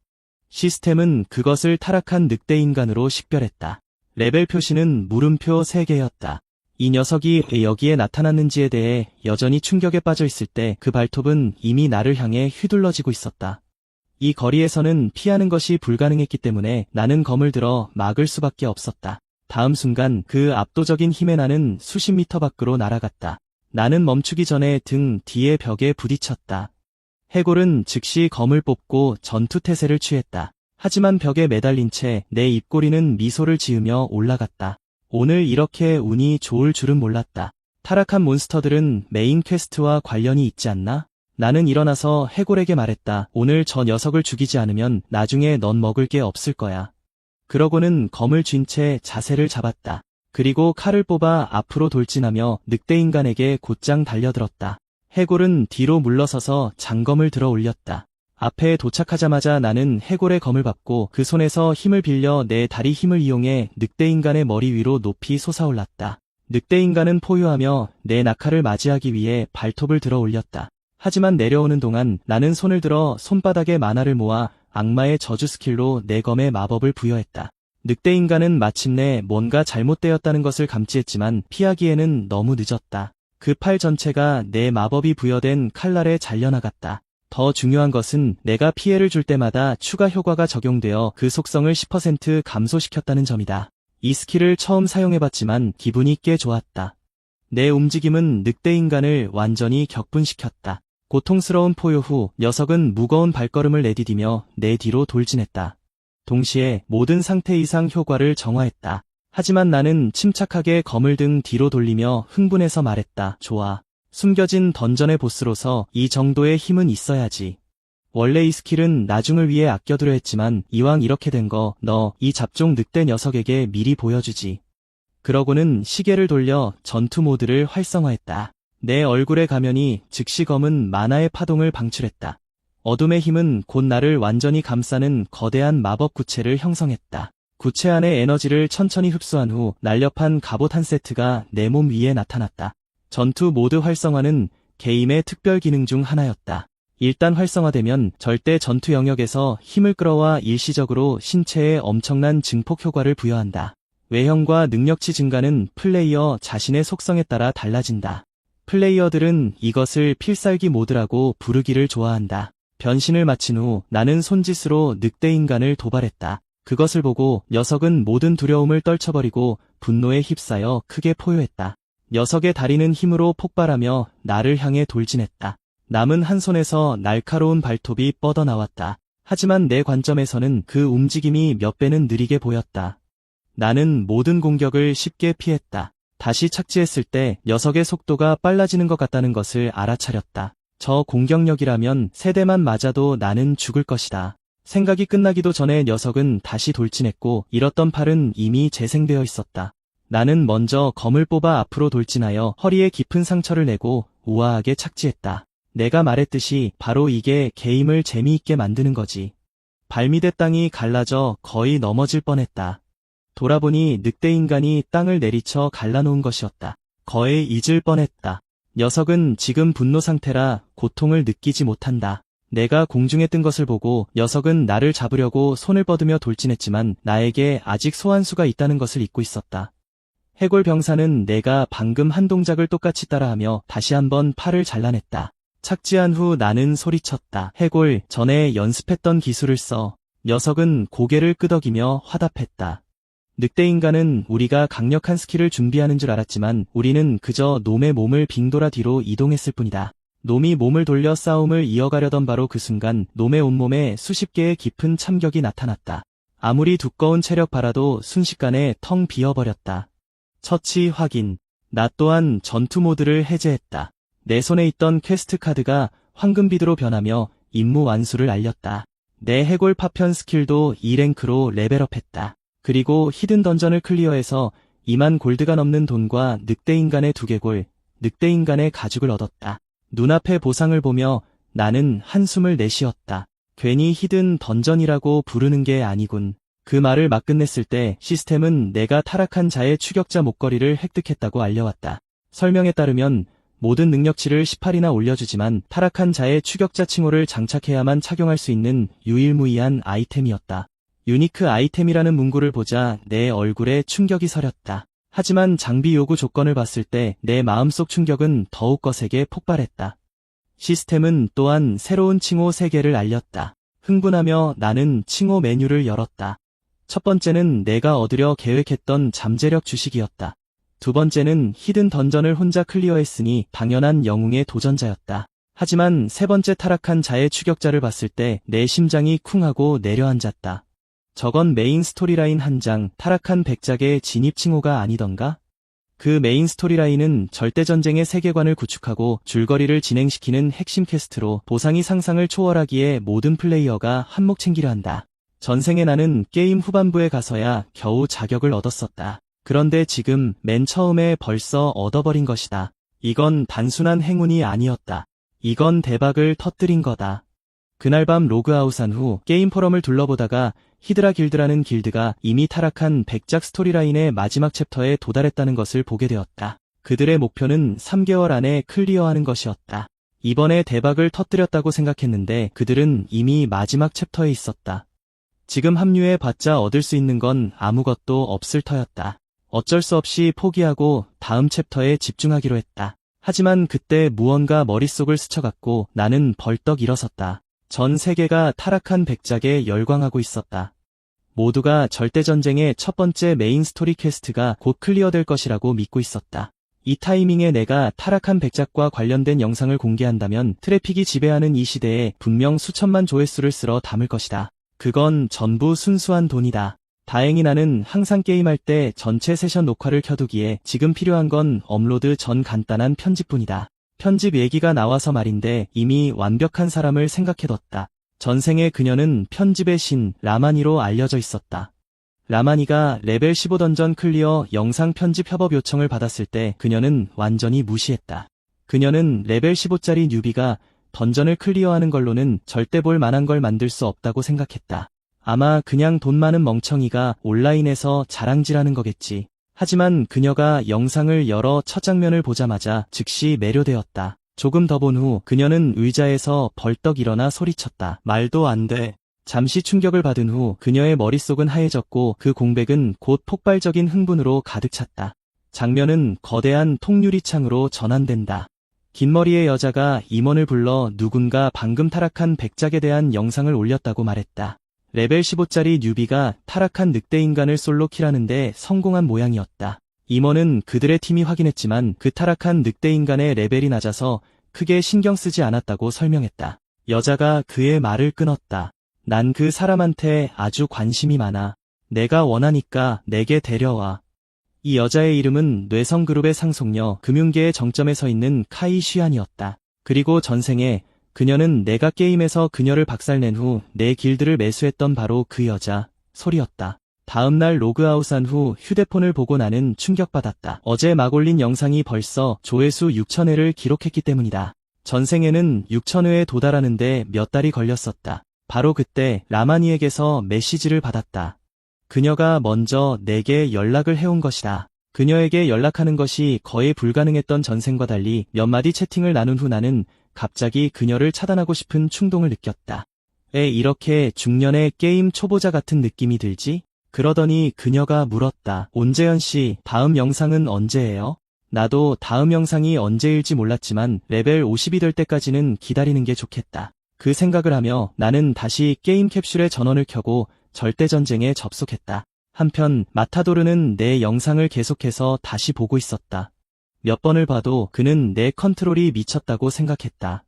시스템은 그것을 타락한 늑대 인간으로 식별했다. 레벨 표시는 물음표 3개였다. 이 녀석이 왜 여기에 나타났는지에 대해 여전히 충격에 빠져 있을 때 그 발톱은 이미 나를 향해 휘둘러지고 있었다. 이 거리에서는 피하는 것이 불가능했기 때문에 나는 검을 들어 막을 수밖에 없었다. 다음 순간 그 압도적인 힘에 나는 수십 미터 밖으로 날아갔다. 나는 멈추기 전에 등 뒤의 벽에 부딪혔다. 해골은 즉시 검을 뽑고 전투 태세를 취했다. 하지만 벽에 매달린 채 내 입꼬리는 미소를 지으며 올라갔다. 오늘 이렇게 운이 좋을 줄은 몰랐다. 타락한 몬스터들은 메인 퀘스트와 관련이 있지 않나? 나는 일어나서 해골에게 말했다. 오늘 저 녀석을 죽이지 않으면 나중에 넌 먹을 게 없을 거야. 그러고는 검을 쥔 채 자세를 잡았다. 그리고 칼을 뽑아 앞으로 돌진하며 늑대 인간에게 곧장 달려들었다. 해골은 뒤로 물러서서 장검을 들어 올렸다. 앞에 도착하자마자 나는 해골의 검을 받고 그 손에서 힘을 빌려 내 다리 힘을 이용해 늑대 인간의 머리 위로 높이 솟아올랐다. 늑대 인간은 포효하며 내 낙하를 맞이하기 위해 발톱을 들어 올렸다. 하지만 내려오는 동안 나는 손을 들어 손바닥에 만화를 모아 악마의 저주 스킬로 내 검에 마법을 부여했다. 늑대 인간은 마침내 뭔가 잘못되었다는 것을 감지했지만 피하기에는 너무 늦었다. 그 팔 전체가 내 마법이 부여된 칼날에 잘려나갔다. 더 중요한 것은 내가 피해를 줄 때마다 추가 효과가 적용되어 그 속성을 10% 감소시켰다는 점이다. 이 스킬을 처음 사용해봤지만 기분이 꽤 좋았다. 내 움직임은 늑대 인간을 완전히 격분시켰다. 고통스러운 포효 후 녀석은 무거운 발걸음을 내디디며 내 뒤로 돌진했다. 동시에 모든 상태 이상 효과를 정화했다. 하지만 나는 침착하게 검을 등 뒤로 돌리며 흥분해서 말했다. 좋아. 숨겨진 던전의 보스로서 이 정도의 힘은 있어야지. 원래 이 스킬은 나중을 위해 아껴두려 했지만 이왕 이렇게 된 거 너 이 잡종 늑대 녀석에게 미리 보여주지. 그러고는 시계를 돌려 전투 모드를 활성화했다. 내 얼굴의 가면이 즉시 검은 만화의 파동을 방출했다. 어둠의 힘은 곧 나를 완전히 감싸는 거대한 마법 구체를 형성했다. 구체 안의 에너지를 천천히 흡수한 후 날렵한 갑옷 한 세트가 내 몸 위에 나타났다. 전투 모드 활성화는 게임의 특별 기능 중 하나였다. 일단 활성화되면 절대 전투 영역에서 힘을 끌어와 일시적으로 신체에 엄청난 증폭 효과를 부여한다. 외형과 능력치 증가는 플레이어 자신의 속성에 따라 달라진다. 플레이어들은 이것을 필살기 모드라고 부르기를 좋아한다. 변신을 마친 후 나는 손짓으로 늑대 인간을 도발했다. 그것을 보고 녀석은 모든 두려움을 떨쳐버리고 분노에 휩싸여 크게 포효했다. 녀석의 다리는 힘으로 폭발하며 나를 향해 돌진했다. 남은 한 손에서 날카로운 발톱이 뻗어나왔다. 하지만 내 관점에서는 그 움직임이 몇 배는 느리게 보였다. 나는 모든 공격을 쉽게 피했다. 다시 착지했을 때 녀석의 속도가 빨라지는 것 같다는 것을 알아차렸다. 저 공격력이라면 세 대만 맞아도 나는 죽을 것이다. 생각이 끝나기도 전에 녀석은 다시 돌진했고 잃었던 팔은 이미 재생되어 있었다. 나는 먼저 검을 뽑아 앞으로 돌진하여 허리에 깊은 상처를 내고 우아하게 착지했다. 내가 말했듯이 바로 이게 게임을 재미있게 만드는 거지. 발밑의 땅이 갈라져 거의 넘어질 뻔했다. 돌아보니 늑대 인간이 땅을 내리쳐 갈라놓은 것이었다. 거의 잊을 뻔했다. 녀석은 지금 분노 상태라 고통을 느끼지 못한다. 내가 공중에 뜬 것을 보고 녀석은 나를 잡으려고 손을 뻗으며 돌진했지만 나에게 아직 소환수가 있다는 것을 잊고 있었다. 해골 병사는 내가 방금 한 동작을 똑같이 따라하며 다시 한번 팔을 잘라냈다. 착지한 후 나는 소리쳤다. 해골, 전에 연습했던 기술을 써. 녀석은 고개를 끄덕이며 화답했다. 늑대 인간은 우리가 강력한 스킬을 준비하는 줄 알았지만 우리는 그저 놈의 몸을 빙돌아 뒤로 이동했을 뿐이다. 놈이 몸을 돌려 싸움을 이어가려던 바로 그 순간 놈의 온몸에 수십 개의 깊은 참격이 나타났다. 아무리 두꺼운 체력 바라도 순식간에 텅 비어버렸다. 처치 확인. 나 또한 전투 모드를 해제했다. 내 손에 있던 퀘스트 카드가 황금비드로 변하며 임무 완수를 알렸다. 내 해골 파편 스킬도 2랭크로 레벨업했다. 그리고 히든 던전을 클리어해서 2만 골드가 넘는 돈과 늑대인간의 두개골, 늑대인간의 가죽을 얻었다. 눈앞의 보상을 보며 나는 한숨을 내쉬었다. 괜히 히든 던전이라고 부르는 게 아니군. 그 말을 막 끝냈을 때 시스템은 내가 타락한 자의 추격자 목걸이를 획득했다고 알려왔다. 설명에 따르면 모든 능력치를 18이나 올려주지만 타락한 자의 추격자 칭호를 장착해야만 착용할 수 있는 유일무이한 아이템이었다. 유니크 아이템이라는 문구를 보자 내 얼굴에 충격이 서렸다. 하지만 장비 요구 조건을 봤을 때 내 마음속 충격은 더욱 거세게 폭발했다. 시스템은 또한 새로운 칭호 3개를 알렸다. 흥분하며 나는 칭호 메뉴를 열었다. 첫 번째는 내가 얻으려 계획했던 잠재력 주식이었다. 두 번째는 히든 던전을 혼자 클리어했으니 당연한 영웅의 도전자였다. 하지만 세 번째 타락한 자의 추격자를 봤을 때 내 심장이 쿵하고 내려앉았다. 저건 메인 스토리라인 한 장, 타락한 백작의 진입 칭호가 아니던가? 그 메인 스토리라인은 절대전쟁의 세계관을 구축하고 줄거리를 진행시키는 핵심 퀘스트로 보상이 상상을 초월하기에 모든 플레이어가 한몫 챙기려 한다. 전생에 나는 게임 후반부에 가서야 겨우 자격을 얻었었다. 그런데 지금 맨 처음에 벌써 얻어버린 것이다. 이건 단순한 행운이 아니었다. 이건 대박을 터뜨린 거다. 그날 밤 로그아웃한 후 게임 포럼을 둘러보다가 히드라 길드라는 길드가 이미 타락한 백작 스토리라인의 마지막 챕터에 도달했다는 것을 보게 되었다. 그들의 목표는 3개월 안에 클리어하는 것이었다. 이번에 대박을 터뜨렸다고 생각했는데 그들은 이미 마지막 챕터에 있었다. 지금 합류해봤자 얻을 수 있는 건 아무것도 없을 터였다. 어쩔 수 없이 포기하고 다음 챕터에 집중하기로 했다. 하지만 그때 무언가 머릿속을 스쳐갔고 나는 벌떡 일어섰다. 전 세계가 타락한 백작에 열광하고 있었다. 모두가 절대전쟁의 첫 번째 메인 스토리 퀘스트가 곧 클리어될 것이라고 믿고 있었다. 이 타이밍에 내가 타락한 백작과 관련된 영상을 공개한다면 트래픽이 지배하는 이 시대에 분명 수천만 조회수를 쓸어 담을 것이다. 그건 전부 순수한 돈이다. 다행히 나는 항상 게임할 때 전체 세션 녹화를 켜두기에 지금 필요한 건 업로드 전 간단한 편집뿐이다. 편집 얘기가 나와서 말인데 이미 완벽한 사람을 생각해뒀다. 전생에 그녀는 편집의 신 라마니로 알려져 있었다. 라마니가 레벨 15 던전 클리어 영상 편집 협업 요청을 받았을 때 그녀는 완전히 무시했다. 그녀는 레벨 15짜리 뉴비가 던전을 클리어하는 걸로는 절대 볼 만한 걸 만들 수 없다고 생각했다. 아마 그냥 돈 많은 멍청이가 온라인에서 자랑질하는 거겠지. 하지만 그녀가 영상을 열어 첫 장면을 보자마자 즉시 매료되었다. 조금 더 본 후 그녀는 의자에서 벌떡 일어나 소리쳤다. 말도 안 돼. 잠시 충격을 받은 후 그녀의 머릿속은 하얘졌고 그 공백은 곧 폭발적인 흥분으로 가득 찼다. 장면은 거대한 통유리창으로 전환된다. 긴 머리의 여자가 임원을 불러 누군가 방금 타락한 백작에 대한 영상을 올렸다고 말했다. 레벨 15짜리 뉴비가 타락한 늑대인간을 솔로킬하는데 성공한 모양이었다. 임원은 그들의 팀이 확인했지만 그 타락한 늑대인간의 레벨이 낮아서 크게 신경 쓰지 않았다고 설명했다. 여자가 그의 말을 끊었다. 난 그 사람한테 아주 관심이 많아. 내가 원하니까 내게 데려와. 이 여자의 이름은 뇌성그룹의 상속녀, 금융계의 정점에 서 있는 카이 쉬안이었다. 그리고 전생에 그녀는 내가 게임에서 그녀를 박살낸 후 내 길드를 매수했던 바로 그 여자, 솔이었다. 다음날 로그아웃한 후 휴대폰을 보고 나는 충격받았다. 어제 막 올린 영상이 벌써 조회수 6,000회를 기록했기 때문이다. 전생에는 6,000회에 도달하는데 몇 달이 걸렸었다. 바로 그때 라마니에게서 메시지를 받았다. 그녀가 먼저 내게 연락을 해온 것이다. 그녀에게 연락하는 것이 거의 불가능했던 전생과 달리 몇 마디 채팅을 나눈 후 나는 갑자기 그녀를 차단하고 싶은 충동을 느꼈다. 왜 이렇게 중년의 게임 초보자 같은 느낌이 들지? 그러더니 그녀가 물었다. 온재현 씨, 다음 영상은 언제예요? 나도 다음 영상이 언제일지 몰랐지만 레벨 50이 될 때까지는 기다리는 게 좋겠다. 그 생각을 하며 나는 다시 게임 캡슐의 전원을 켜고 절대전쟁에 접속했다. 한편 마타도르는 내 영상을 계속해서 다시 보고 있었다. 몇 번을 봐도 그는 내 컨트롤이 미쳤다고 생각했다.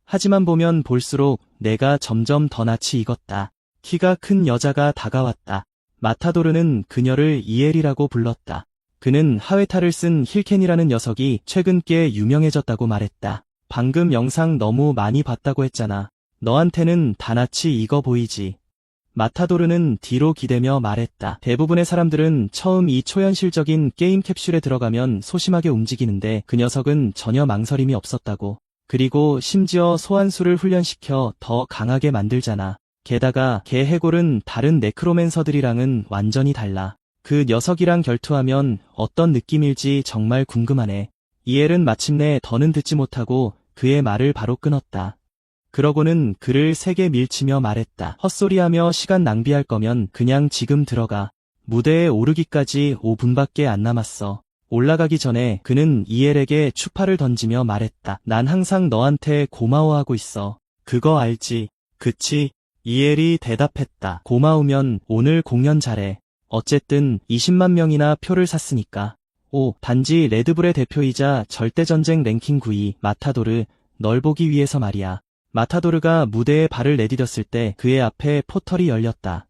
하지만 보면 볼수록 내가 점점 더 낯이 익었다. 키가 큰 여자가 다가왔다. 마타도르는 그녀를 이엘이라고 불렀다. 그는 하회타를 쓴 힐켄이라는 녀석이 최근 꽤 유명해졌다고 말했다. 방금 영상 너무 많이 봤다고 했잖아. 너한테는 다 낯이 익어 보이지. 마타도르는 뒤로 기대며 말했다. 대부분의 사람들은 처음 이 초현실적인 게임 캡슐에 들어가면 소심하게 움직이는데 그 녀석은 전혀 망설임이 없었다고. 그리고 심지어 소환수를 훈련시켜 더 강하게 만들잖아. 게다가 걔 해골은 다른 네크로맨서들이랑은 완전히 달라. 그 녀석이랑 결투하면 어떤 느낌일지 정말 궁금하네. 이엘은 마침내 더는 듣지 못하고 그의 말을 바로 끊었다. 그러고는 그를 세게 밀치며 말했다. 헛소리하며 시간 낭비할 거면 그냥 지금 들어가. 무대에 오르기까지 5분밖에 안 남았어. 올라가기 전에 그는 이엘에게 추파를 던지며 말했다. 난 항상 너한테 고마워하고 있어. 그거 알지? 그치? 이엘이 대답했다. 고마우면 오늘 공연 잘해. 어쨌든 20만 명이나 표를 샀으니까. 단지 레드불의 대표이자 절대전쟁 랭킹 9위 마타도르, 널 보기 위해서 말이야. 마타도르가 무대에 발을 내디뎠을 때 그의 앞에 포털이 열렸다.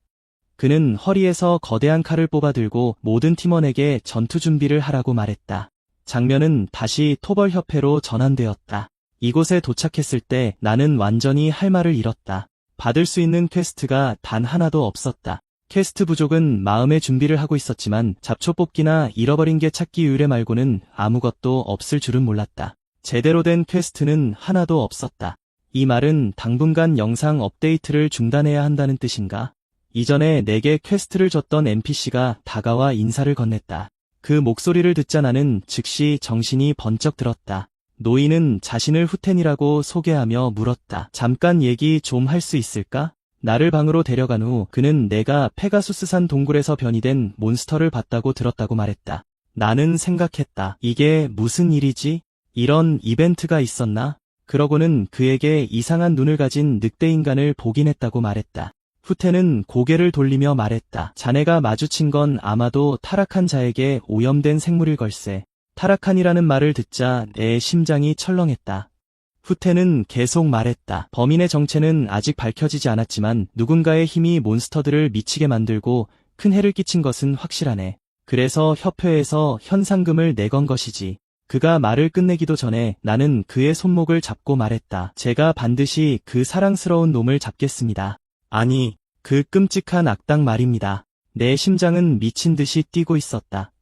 그는 허리에서 거대한 칼을 뽑아들고 모든 팀원에게 전투 준비를 하라고 말했다. 장면은 다시 토벌협회로 전환되었다. 이곳에 도착했을 때 나는 완전히 할 말을 잃었다. 받을 수 있는 퀘스트가 단 하나도 없었다. 퀘스트 부족은 마음의 준비를 하고 있었지만 잡초 뽑기나 잃어버린 개 찾기 의뢰 말고는 아무것도 없을 줄은 몰랐다. 제대로 된 퀘스트는 하나도 없었다. 이 말은 당분간 영상 업데이트를 중단해야 한다는 뜻인가? 이전에 내게 퀘스트를 줬던 NPC가 다가와 인사를 건넸다. 그 목소리를 듣자 나는 즉시 정신이 번쩍 들었다. 노인은 자신을 후텐이라고 소개하며 물었다. 잠깐 얘기 좀 할 수 있을까? 나를 방으로 데려간 후 그는 내가 페가수스산 동굴에서 변이된 몬스터를 봤다고 들었다고 말했다. 나는 생각했다. 이게 무슨 일이지? 이런 이벤트가 있었나? 그러고는 그에게 이상한 눈을 가진 늑대인간을 보긴 했다고 말했다. 후텐은 고개를 돌리며 말했다. 자네가 마주친 건 아마도 타락한 자에게 오염된 생물일 걸세. 타락한이라는 말을 듣자 내 심장이 철렁했다. 후텐은 계속 말했다. 범인의 정체는 아직 밝혀지지 않았지만 누군가의 힘이 몬스터들을 미치게 만들고 큰 해를 끼친 것은 확실하네. 그래서 협회에서 현상금을 내건 것이지. 그가 말을 끝내기도 전에 나는 그의 손목을 잡고 말했다. 제가 반드시 그 사랑스러운 놈을 잡겠습니다. 아니, 그 끔찍한 악당 말입니다. 내 심장은 미친 듯이 뛰고 있었다.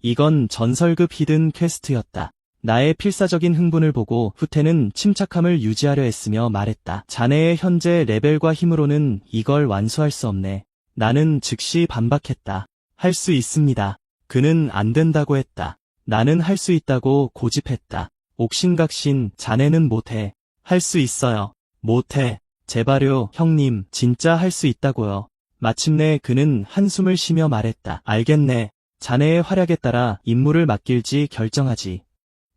이건 전설급 히든 퀘스트였다. 나의 필사적인 흥분을 보고 후퇴는 침착함을 유지하려 했으며 말했다. 자네의 현재 레벨과 힘으로는 이걸 완수할 수 없네. 나는 즉시 반박했다. 할 수 있습니다. 그는 안 된다고 했다. 나는 할 수 있다고 고집했다. 옥신각신, 자네는 못해. 할 수 있어요. 못해. 제발요, 형님, 진짜 할 수 있다고요. 마침내 그는 한숨을 쉬며 말했다. 알겠네. 자네의 활약에 따라 임무를 맡길지 결정하지.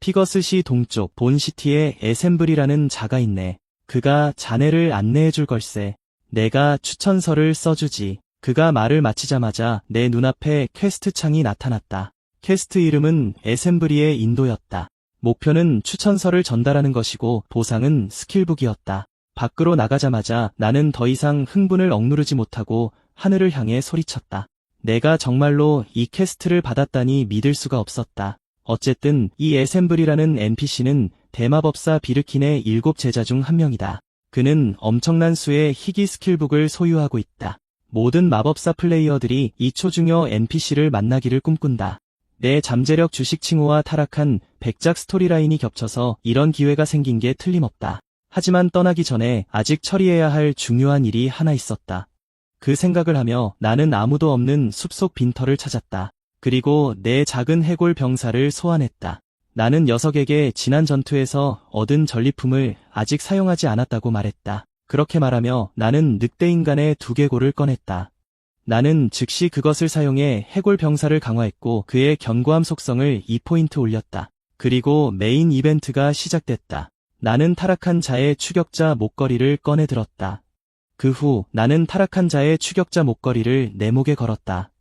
피거스시 동쪽 본시티에 에셈블이라는 자가 있네. 그가 자네를 안내해줄 걸세. 내가 추천서를 써주지. 그가 말을 마치자마자 내 눈앞에 퀘스트 창이 나타났다. 퀘스트 이름은 에셈블리의 인도였다. 목표는 추천서를 전달하는 것이고 보상은 스킬북이었다. 밖으로 나가자마자 나는 더 이상 흥분을 억누르지 못하고 하늘을 향해 소리쳤다. 내가 정말로 이 퀘스트를 받았다니 믿을 수가 없었다. 어쨌든 이 에셈블이라는 NPC는 대마법사 비르킨의 7 제자 중 한 명이다. 그는 엄청난 수의 희귀 스킬북을 소유하고 있다. 모든 마법사 플레이어들이 이 초중요 NPC를 만나기를 꿈꾼다. 내 잠재력 주식 칭호와 타락한 백작 스토리라인이 겹쳐서 이런 기회가 생긴 게 틀림없다. 하지만 떠나기 전에 아직 처리해야 할 중요한 일이 하나 있었다. 그 생각을 하며 나는 아무도 없는 숲속 빈터를 찾았다. 그리고 내 작은 해골 병사를 소환했다. 나는 녀석에게 지난 전투에서 얻은 전리품을 아직 사용하지 않았다고 말했다. 그렇게 말하며 나는 늑대인간의 두개골을 꺼냈다. 나는 즉시 그것을 사용해 해골 병사를 강화했고 그의 견고함 속성을 2포인트 올렸다. 그리고 메인 이벤트가 시작됐다. 나는 타락한 자의 추격자 목걸이를 꺼내 들었다. 그 후 나는 타락한 자의 추격자 목걸이를 내 목에 걸었다.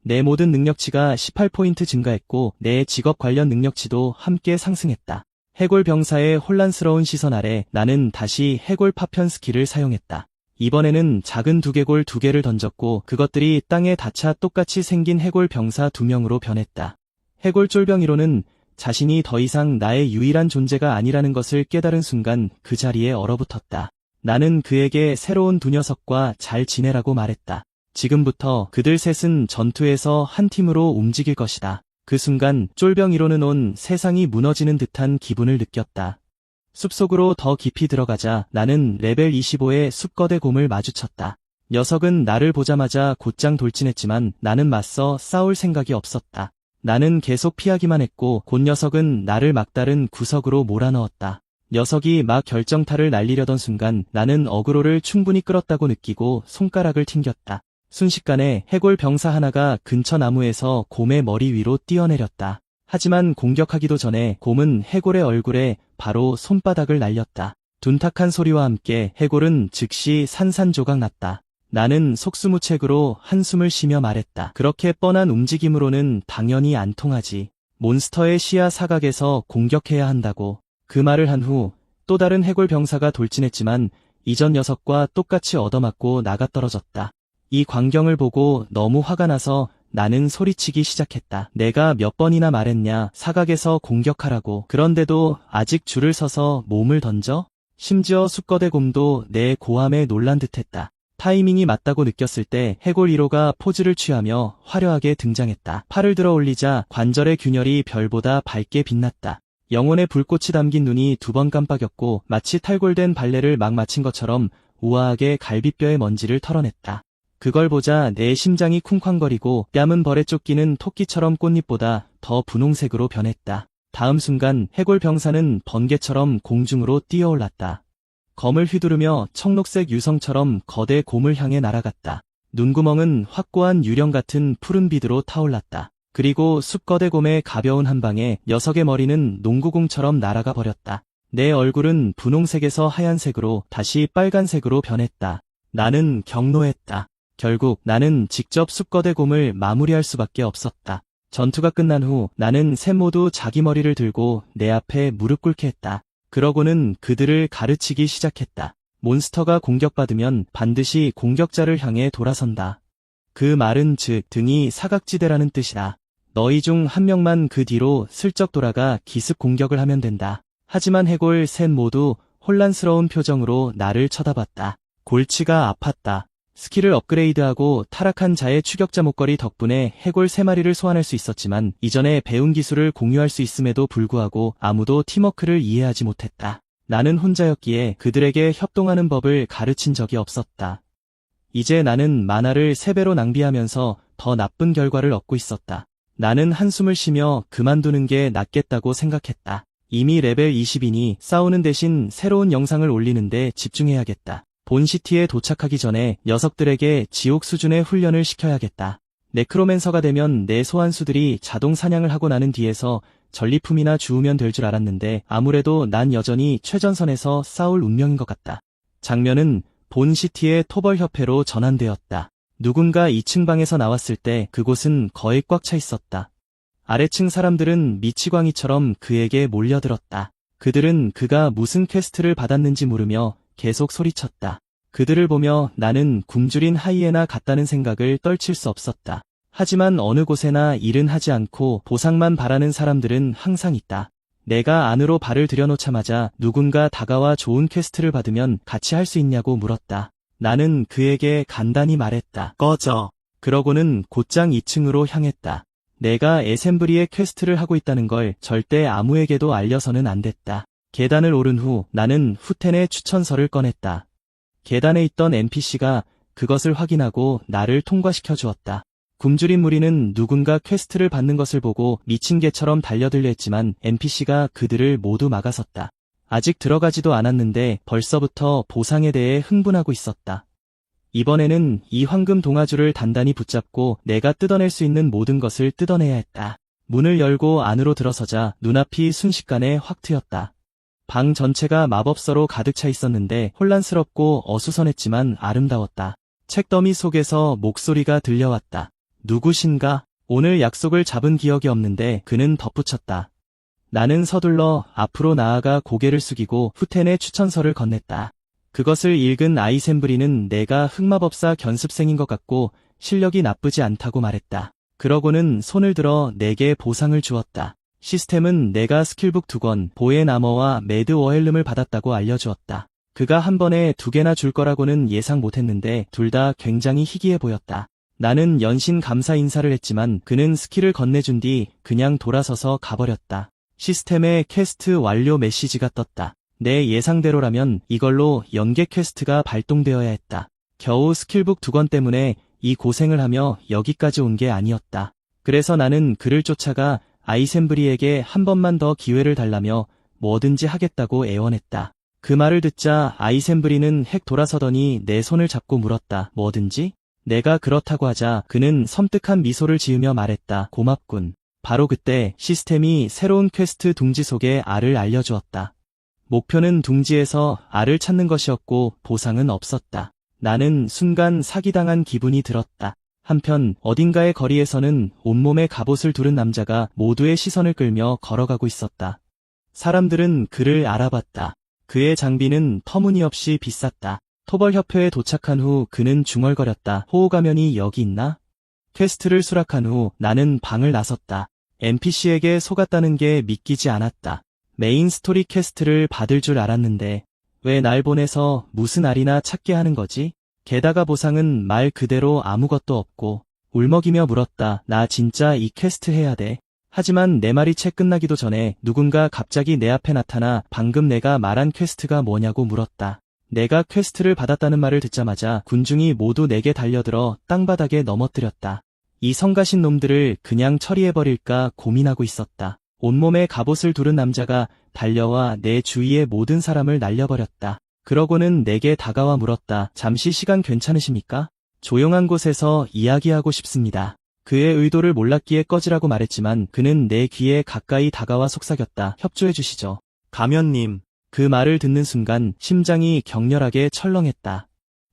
내 모든 능력치가 18포인트 증가했고 내 직업 관련 능력치도 함께 상승했다. 해골 병사의 혼란스러운 시선 아래 나는 다시 해골 파편 스킬을 사용했다. 이번에는 작은 두개골 2개를 던졌고 그것들이 땅에 닿자 똑같이 생긴 해골 병사 2명으로 변했다. 해골 쫄병이로는 자신이 더 이상 나의 유일한 존재가 아니라는 것을 깨달은 순간 그 자리에 얼어붙었다. 나는 그에게 새로운 2녀석과 잘 지내라고 말했다. 지금부터 그들 셋은 전투에서 한 팀으로 움직일 것이다. 그 순간 쫄병이로는 온 세상이 무너지는 듯한 기분을 느꼈다. 숲속으로 더 깊이 들어가자 나는 레벨 25의 숲거대 곰을 마주쳤다. 녀석은 나를 보자마자 곧장 돌진했지만 나는 맞서 싸울 생각이 없었다. 나는 계속 피하기만 했고 곧 녀석은 나를 막다른 구석으로 몰아넣었다. 녀석이 막 결정타를 날리려던 순간 나는 어그로를 충분히 끌었다고 느끼고 손가락을 튕겼다. 순식간에 해골 병사 하나가 근처 나무에서 곰의 머리 위로 뛰어내렸다. 하지만 공격하기도 전에 곰은 해골의 얼굴에 바로 손바닥을 날렸다. 둔탁한 소리와 함께 해골은 즉시 산산조각 났다. 나는 속수무책으로 한숨을 쉬며 말했다. 그렇게 뻔한 움직임으로는 당연히 안 통하지. 몬스터의 시야 사각에서 공격해야 한다고. 그 말을 한 후 또 다른 해골 병사가 돌진했지만 이전 녀석과 똑같이 얻어맞고 나가떨어졌다. 이 광경을 보고 너무 화가 나서 나는 소리치기 시작했다. 내가 몇 번이나 말했냐, 사각에서 공격하라고. 그런데도 아직 줄을 서서 몸을 던져? 심지어 숲거대 곰도 내 고함에 놀란 듯했다. 타이밍이 맞다고 느꼈을 때 해골 1호가 포즈를 취하며 화려하게 등장했다. 팔을 들어 올리자 관절의 균열이 별보다 밝게 빛났다. 영혼의 불꽃이 담긴 눈이 2번 깜빡였고 마치 탈골된 발레를 막 마친 것처럼 우아하게 갈비뼈의 먼지를 털어냈다. 그걸 보자 내 심장이 쿵쾅거리고 뺨은 벌에 쫓기는 토끼처럼 꽃잎보다 더 분홍색으로 변했다. 다음 순간 해골 병사는 번개처럼 공중으로 뛰어올랐다. 검을 휘두르며 청록색 유성처럼 거대 곰을 향해 날아갔다. 눈구멍은 확고한 유령 같은 푸른 빛으로 타올랐다. 그리고 숲거대 곰의 가벼운 한 방에 녀석의 머리는 농구공처럼 날아가 버렸다. 내 얼굴은 분홍색에서 하얀색으로 다시 빨간색으로 변했다. 나는 경노했다. 결국 나는 직접 숲거대 곰을 마무리할 수밖에 없었다. 전투가 끝난 후 나는 셋 모두 자기 머리를 들고 내 앞에 무릎 꿇게 했다. 그러고는 그들을 가르치기 시작했다. 몬스터가 공격받으면 반드시 공격자를 향해 돌아선다. 그 말은 즉 등이 사각지대라는 뜻이다. 너희 중 한 명만 그 뒤로 슬쩍 돌아가 기습 공격을 하면 된다. 하지만 해골 셋 모두 혼란스러운 표정으로 나를 쳐다봤다. 골치가 아팠다. 스킬을 업그레이드하고 타락한 자의 추격자 목걸이 덕분에 해골 3마리를 소환할 수 있었지만 이전에 배운 기술을 공유할 수 있음에도 불구하고 아무도 팀워크를 이해하지 못했다. 나는 혼자였기에 그들에게 협동하는 법을 가르친 적이 없었다. 이제 나는 마나를 3배로 낭비하면서 더 나쁜 결과를 얻고 있었다. 나는 한숨을 쉬며 그만두는 게 낫겠다고 생각했다. 이미 레벨 20이니 싸우는 대신 새로운 영상을 올리는데 집중해야겠다. 본시티에 도착하기 전에 녀석들에게 지옥 수준의 훈련을 시켜야겠다. 네크로맨서가 되면 내 소환수들이 자동 사냥을 하고 나는 뒤에서 전리품이나 주우면 될 줄 알았는데 아무래도 난 여전히 최전선에서 싸울 운명인 것 같다. 장면은 본시티의 토벌협회로 전환되었다. 누군가 2층 방에서 나왔을 때 그곳은 거의 꽉 차 있었다. 아래층 사람들은 미치광이처럼 그에게 몰려들었다. 그들은 그가 무슨 퀘스트를 받았는지 물으며 계속 소리쳤다. 그들을 보며 나는 굶주린 하이에나 같다는 생각을 떨칠 수 없었다. 하지만 어느 곳에나 일은 하지 않고 보상만 바라는 사람들은 항상 있다. 내가 안으로 발을 들여놓자마자 누군가 다가와 좋은 퀘스트를 받으면 같이 할 수 있냐고 물었다. 나는 그에게 간단히 말했다. 꺼져. 그러고는 곧장 2층으로 향했다. 내가 애셈브리의 퀘스트를 하고 있다는 걸 절대 아무에게도 알려서는 안 됐다. 계단을 오른 후 나는 후텐의 추천서를 꺼냈다. 계단에 있던 NPC가 그것을 확인하고 나를 통과시켜 주었다. 굶주린 무리는 누군가 퀘스트를 받는 것을 보고 미친 개처럼 달려들려 했지만 NPC가 그들을 모두 막아섰다. 아직 들어가지도 않았는데 벌써부터 보상에 대해 흥분하고 있었다. 이번에는 이 황금 동아줄을 단단히 붙잡고 내가 뜯어낼 수 있는 모든 것을 뜯어내야 했다. 문을 열고 안으로 들어서자 눈앞이 순식간에 확 트였다. 방 전체가 마법서로 가득 차 있었는데 혼란스럽고 어수선했지만 아름다웠다. 책더미 속에서 목소리가 들려왔다. 누구신가? 오늘 약속을 잡은 기억이 없는데 그는 덧붙였다. 나는 서둘러 앞으로 나아가 고개를 숙이고 후텐의 추천서를 건넸다. 그것을 읽은 아이셈브리는 내가 흑마법사 견습생인 것 같고 실력이 나쁘지 않다고 말했다. 그러고는 손을 들어 내게 보상을 주었다. 시스템은 내가 스킬북 2권, 보의 나머와 매드 워헬름을 받았다고 알려주었다. 그가 한 번에 2개나 줄 거라고는 예상 못했는데 둘 다 굉장히 희귀해 보였다. 나는 연신 감사 인사를 했지만 그는 스킬을 건네준 뒤 그냥 돌아서서 가버렸다. 시스템에 퀘스트 완료 메시지가 떴다. 내 예상대로라면 이걸로 연계 퀘스트가 발동되어야 했다. 겨우 스킬북 2권 때문에 이 고생을 하며 여기까지 온 게 아니었다. 그래서 나는 그를 쫓아가 아이셈브리에게 한 번만 더 기회를 달라며 뭐든지 하겠다고 애원했다. 그 말을 듣자 아이셈브리는 핵 돌아서더니 내 손을 잡고 물었다. 뭐든지? 내가 그렇다고 하자 그는 섬뜩한 미소를 지으며 말했다. 고맙군. 바로 그때 시스템이 새로운 퀘스트 둥지 속의 알을 알려주었다. 목표는 둥지에서 알을 찾는 것이었고 보상은 없었다. 나는 순간 사기당한 기분이 들었다. 한편 어딘가의 거리에서는 온몸에 갑옷을 두른 남자가 모두의 시선을 끌며 걸어가고 있었다. 사람들은 그를 알아봤다. 그의 장비는 터무니없이 비쌌다. 토벌협회에 도착한 후 그는 중얼거렸다. 호호가면이 여기 있나? 퀘스트를 수락한 후 나는 방을 나섰다. NPC에게 속았다는 게 믿기지 않았다. 메인 스토리 퀘스트를 받을 줄 알았는데 왜 날 보내서 무슨 알이나 찾게 하는 거지? 게다가 보상은 말 그대로 아무것도 없고 울먹이며 물었다. 나 진짜 이 퀘스트 해야 돼. 하지만 내 말이 채 끝나기도 전에 누군가 갑자기 내 앞에 나타나 방금 내가 말한 퀘스트가 뭐냐고 물었다. 내가 퀘스트를 받았다는 말을 듣자마자 군중이 모두 내게 달려들어 땅바닥에 넘어뜨렸다. 이 성가신 놈들을 그냥 처리해버릴까 고민하고 있었다. 온몸에 갑옷을 두른 남자가 달려와 내 주위의 모든 사람을 날려버렸다. 그러고는 내게 다가와 물었다. 잠시 시간 괜찮으십니까? 조용한 곳에서 이야기하고 싶습니다. 그의 의도를 몰랐기에 꺼지라고 말했지만 그는 내 귀에 가까이 다가와 속삭였다. 협조해 주시죠. 가면님. 그 말을 듣는 순간 심장이 격렬하게 철렁했다.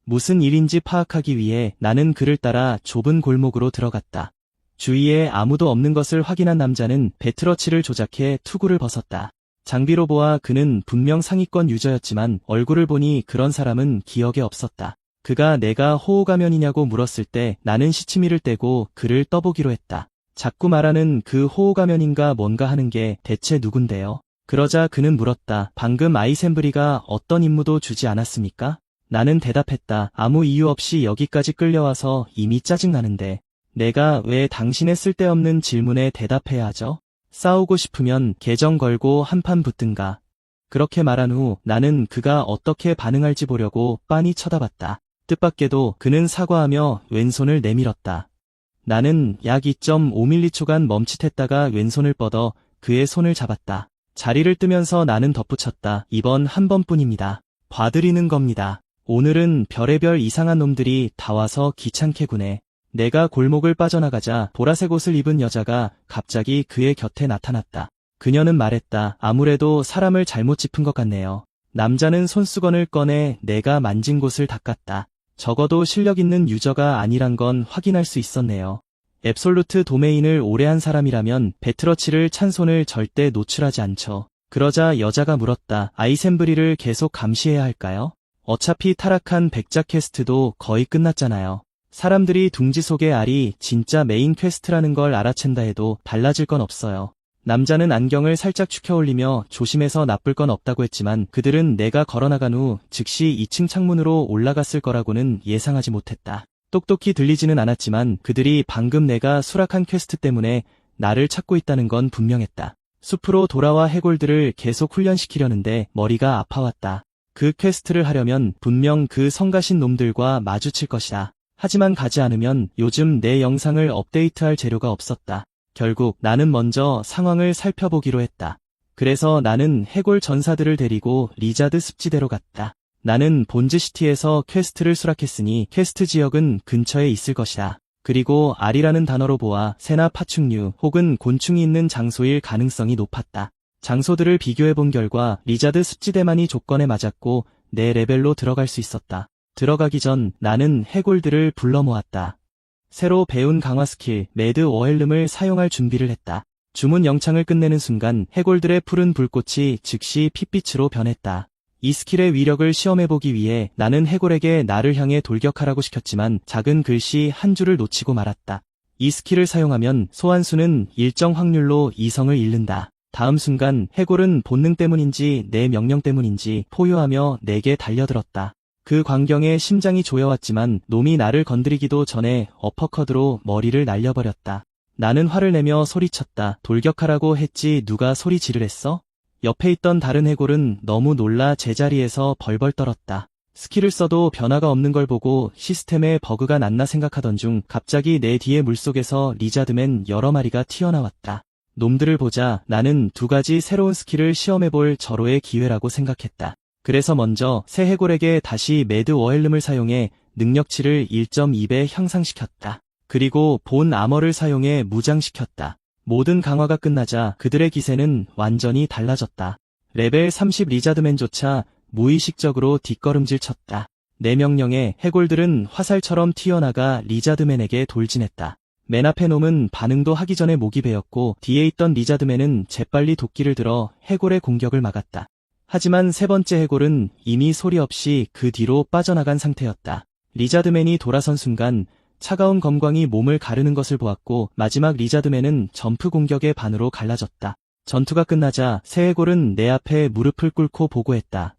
무슨 일인지 파악하기 위해 나는 그를 따라 좁은 골목으로 들어갔다. 주위에 아무도 없는 것을 확인한 남자는 배트러치를 조작해 투구를 벗었다. 장비로 보아 그는 분명 상위권 유저였지만 얼굴을 보니 그런 사람은 기억에 없었다. 그가 내가 호호가면이냐고 물었을 때 나는 시치미를 떼고 그를 떠보기로 했다. 자꾸 말하는 그 호호가면인가 뭔가 하는 게 대체 누군데요? 그러자 그는 물었다. 방금 아이센브리가 어떤 임무도 주지 않았습니까? 나는 대답했다. 아무 이유 없이 여기까지 끌려와서 이미 짜증나는데 내가 왜 당신의 쓸데없는 질문에 대답해야 하죠? 싸우고 싶으면 계정 걸고 한판 붙든가. 그렇게 말한 후 나는 그가 어떻게 반응할지 보려고 빤히 쳐다봤다. 뜻밖에도 그는 사과하며 왼손을 내밀었다. 나는 약 2.5m초간 멈칫했다가 왼손을 뻗어 그의 손을 잡았다. 자리를 뜨면서 나는 덧붙였다. 이번 한 번뿐입니다. 봐드리는 겁니다. 오늘은 별의별 이상한 놈들이 다 와서 귀찮게 구네. 내가 골목을 빠져나가자 보라색 옷을 입은 여자가 갑자기 그의 곁에 나타났다. 그녀는 말했다. 아무래도 사람을 잘못 짚은 것 같네요. 남자는 손수건을 꺼내 내가 만진 곳을 닦았다. 적어도 실력 있는 유저가 아니란 건 확인할 수 있었네요. 앱솔루트 도메인을 오래 한 사람이라면 배트러치를 찬 손을 절대 노출하지 않죠. 그러자 여자가 물었다. 아이센브리를 계속 감시해야 할까요? 어차피 타락한 백작 퀘스트도 거의 끝났잖아요. 사람들이 둥지 속의 알이 진짜 메인 퀘스트라는 걸 알아챈다 해도 달라질 건 없어요. 남자는 안경을 살짝 축혀 올리며 조심해서 나쁠 건 없다고 했지만 그들은 내가 걸어나간 후 즉시 2층 창문으로 올라갔을 거라고는 예상하지 못했다. 똑똑히 들리지는 않았지만 그들이 방금 내가 수락한 퀘스트 때문에 나를 찾고 있다는 건 분명했다. 숲으로 돌아와 해골들을 계속 훈련시키려는데 머리가 아파왔다. 그 퀘스트를 하려면 분명 그 성가신 놈들과 마주칠 것이다. 하지만 가지 않으면 요즘 내 영상을 업데이트할 재료가 없었다. 결국 나는 먼저 상황을 살펴보기로 했다. 그래서 나는 해골 전사들을 데리고 리자드 습지대로 갔다. 나는 본즈시티에서 퀘스트를 수락했으니 퀘스트 지역은 근처에 있을 것이다. 그리고 알이라는 단어로 보아 새나 파충류 혹은 곤충이 있는 장소일 가능성이 높았다. 장소들을 비교해본 결과 리자드 습지대만이 조건에 맞았고 내 레벨로 들어갈 수 있었다. 들어가기 전 나는 해골들을 불러 모았다. 새로 배운 강화 스킬 매드 어헬름을 사용할 준비를 했다. 주문 영창을 끝내는 순간 해골들의 푸른 불꽃이 즉시 핏빛으로 변했다. 이 스킬의 위력을 시험해보기 위해 나는 해골에게 나를 향해 돌격하라고 시켰지만 작은 글씨 한 줄을 놓치고 말았다. 이 스킬을 사용하면 소환수는 일정 확률로 이성을 잃는다. 다음 순간 해골은 본능 때문인지 내 명령 때문인지 포효하며 내게 달려들었다. 그 광경에 심장이 조여왔지만 놈이 나를 건드리기도 전에 어퍼컷으로 머리를 날려버렸다. 나는 화를 내며 소리쳤다. 돌격하라고 했지 누가 소리 지르랬어? 옆에 있던 다른 해골은 너무 놀라 제자리에서 벌벌 떨었다. 스킬을 써도 변화가 없는 걸 보고 시스템에 버그가 났나 생각하던 중 갑자기 내 뒤에 물속에서 리자드맨 여러 마리가 튀어나왔다. 놈들을 보자 나는 두 가지 새로운 스킬을 시험해볼 절호의 기회라고 생각했다. 그래서 먼저 새 해골에게 다시 매드 어헬름을 사용해 능력치를 1.2배 향상시켰다. 그리고 본 아머를 사용해 무장시켰다. 모든 강화가 끝나자 그들의 기세는 완전히 달라졌다. 레벨 30 리자드맨조차 무의식적으로 뒷걸음질 쳤다. 내 명령에 해골들은 화살처럼 튀어나가 리자드맨에게 돌진했다. 맨 앞에 놈은 반응도 하기 전에 목이 베었고 뒤에 있던 리자드맨은 재빨리 도끼를 들어 해골의 공격을 막았다. 하지만 세 번째 해골은 이미 소리 없이 그 뒤로 빠져나간 상태였다. 리자드맨이 돌아선 순간 차가운 검광이 몸을 가르는 것을 보았고 마지막 리자드맨은 점프 공격의 반으로 갈라졌다. 전투가 끝나자 새 해골은 내 앞에 무릎을 꿇고 보고했다.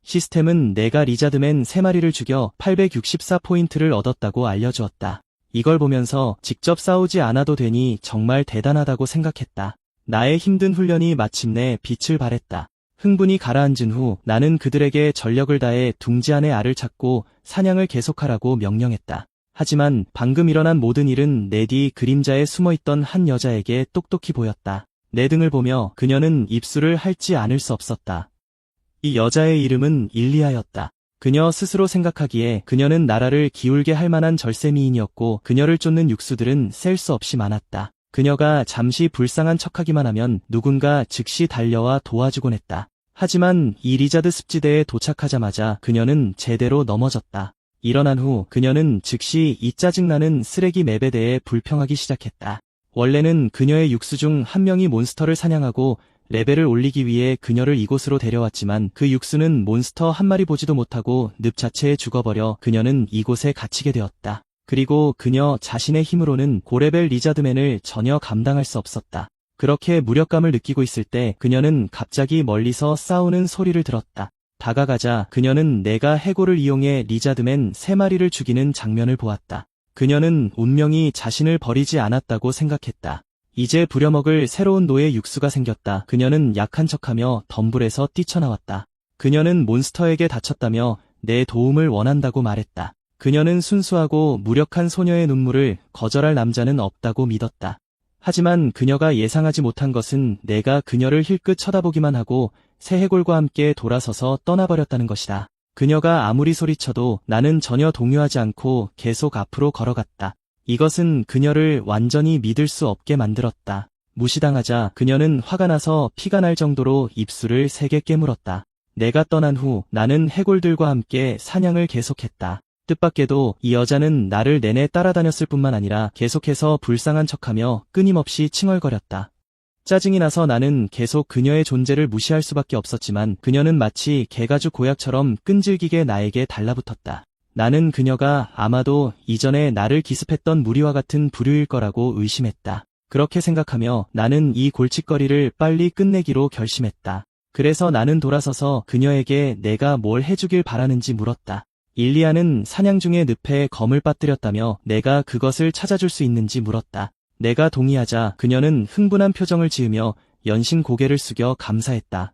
시스템은 내가 리자드맨 3마리를 죽여 864포인트를 얻었다고 알려주었다. 이걸 보면서 직접 싸우지 않아도 되니 정말 대단하다고 생각했다. 나의 힘든 훈련이 마침내 빛을 발했다. 흥분이 가라앉은 후 나는 그들에게 전력을 다해 둥지 안의 알을 찾고 사냥을 계속하라고 명령했다. 하지만 방금 일어난 모든 일은 내 뒤 그림자에 숨어있던 한 여자에게 똑똑히 보였다. 내 등을 보며 그녀는 입술을 핥지 않을 수 없었다. 이 여자의 이름은 일리아였다. 그녀 스스로 생각하기에 그녀는 나라를 기울게 할 만한 절세미인이었고 그녀를 쫓는 육수들은 셀 수 없이 많았다. 그녀가 잠시 불쌍한 척하기만 하면 누군가 즉시 달려와 도와주곤 했다. 하지만 이 리자드 습지대에 도착하자마자 그녀는 제대로 넘어졌다. 일어난 후 그녀는 즉시 이 짜증나는 쓰레기 맵에 대해 불평하기 시작했다. 원래는 그녀의 육수 중 한 명이 몬스터를 사냥하고 레벨을 올리기 위해 그녀를 이곳으로 데려왔지만 그 육수는 몬스터 한 마리 보지도 못하고 늪 자체에 죽어버려 그녀는 이곳에 갇히게 되었다. 그리고 그녀 자신의 힘으로는 고레벨 리자드맨을 전혀 감당할 수 없었다. 그렇게 무력감을 느끼고 있을 때 그녀는 갑자기 멀리서 싸우는 소리를 들었다. 다가가자 그녀는 내가 해골을 이용해 리자드맨 3마리를 죽이는 장면을 보았다. 그녀는 운명이 자신을 버리지 않았다고 생각했다. 이제 부려먹을 새로운 노예 육수가 생겼다. 그녀는 약한 척하며 덤불에서 뛰쳐나왔다. 그녀는 몬스터에게 다쳤다며 내 도움을 원한다고 말했다. 그녀는 순수하고 무력한 소녀의 눈물을 거절할 남자는 없다고 믿었다. 하지만 그녀가 예상하지 못한 것은 내가 그녀를 힐끗 쳐다보기만 하고 새 해골과 함께 돌아서서 떠나버렸다는 것이다. 그녀가 아무리 소리쳐도 나는 전혀 동요하지 않고 계속 앞으로 걸어갔다. 이것은 그녀를 완전히 믿을 수 없게 만들었다. 무시당하자 그녀는 화가 나서 피가 날 정도로 입술을 세게 깨물었다. 내가 떠난 후 나는 해골들과 함께 사냥을 계속했다. 뜻밖에도 이 여자는 나를 내내 따라다녔을 뿐만 아니라 계속해서 불쌍한 척하며 끊임없이 칭얼거렸다. 짜증이 나서 나는 계속 그녀의 존재를 무시할 수밖에 없었지만 그녀는 마치 개가죽 고약처럼 끈질기게 나에게 달라붙었다. 나는 그녀가 아마도 이전에 나를 기습했던 무리와 같은 부류일 거라고 의심했다. 그렇게 생각하며 나는 이 골칫거리를 빨리 끝내기로 결심했다. 그래서 나는 돌아서서 그녀에게 내가 뭘 해주길 바라는지 물었다. 일리아는 사냥 중에 늪에 검을 빠뜨렸다며 내가 그것을 찾아줄 수 있는지 물었다. 내가 동의하자 그녀는 흥분한 표정을 지으며 연신 고개를 숙여 감사했다.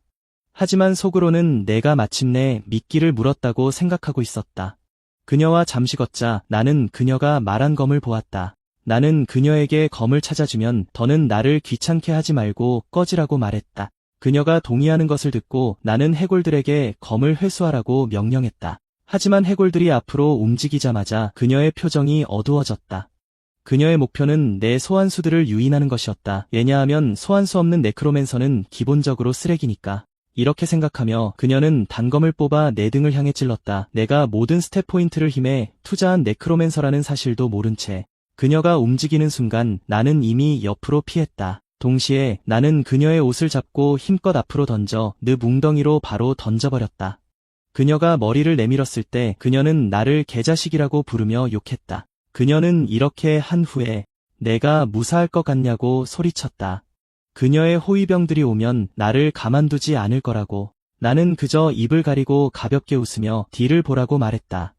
하지만 속으로는 내가 마침내 미끼를 물었다고 생각하고 있었다. 그녀와 잠시 걷자 나는 그녀가 말한 검을 보았다. 나는 그녀에게 검을 찾아주면 더는 나를 귀찮게 하지 말고 꺼지라고 말했다. 그녀가 동의하는 것을 듣고 나는 해골들에게 검을 회수하라고 명령했다. 하지만 해골들이 앞으로 움직이자마자 그녀의 표정이 어두워졌다. 그녀의 목표는 내 소환수들을 유인하는 것이었다. 왜냐하면 소환수 없는 네크로맨서는 기본적으로 쓰레기니까. 이렇게 생각하며 그녀는 단검을 뽑아 내 등을 향해 찔렀다. 내가 모든 스탯 포인트를 힘에 투자한 네크로맨서라는 사실도 모른 채 그녀가 움직이는 순간 나는 이미 옆으로 피했다. 동시에 나는 그녀의 옷을 잡고 힘껏 앞으로 던져 늪 웅덩이로 바로 던져버렸다. 그녀가 머리를 내밀었을 때 그녀는 나를 개자식이라고 부르며 욕했다. 그녀는 이렇게 한 후에 내가 무사할 것 같냐고 소리쳤다. 그녀의 호위병들이 오면 나를 가만두지 않을 거라고. 나는 그저 입을 가리고 가볍게 웃으며 뒤를 보라고 말했다.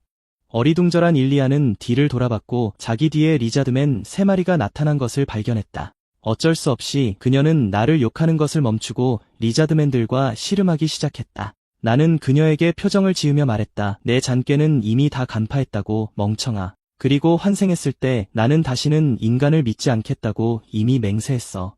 어리둥절한 일리아는 뒤를 돌아봤고 자기 뒤에 리자드맨 3마리가 나타난 것을 발견했다. 어쩔 수 없이 그녀는 나를 욕하는 것을 멈추고 리자드맨들과 씨름하기 시작했다. 나는 그녀에게 표정을 지으며 말했다. 내 잔꾀는 이미 다 간파했다고, 멍청아. 그리고 환생했을 때 나는 다시는 인간을 믿지 않겠다고 이미 맹세했어.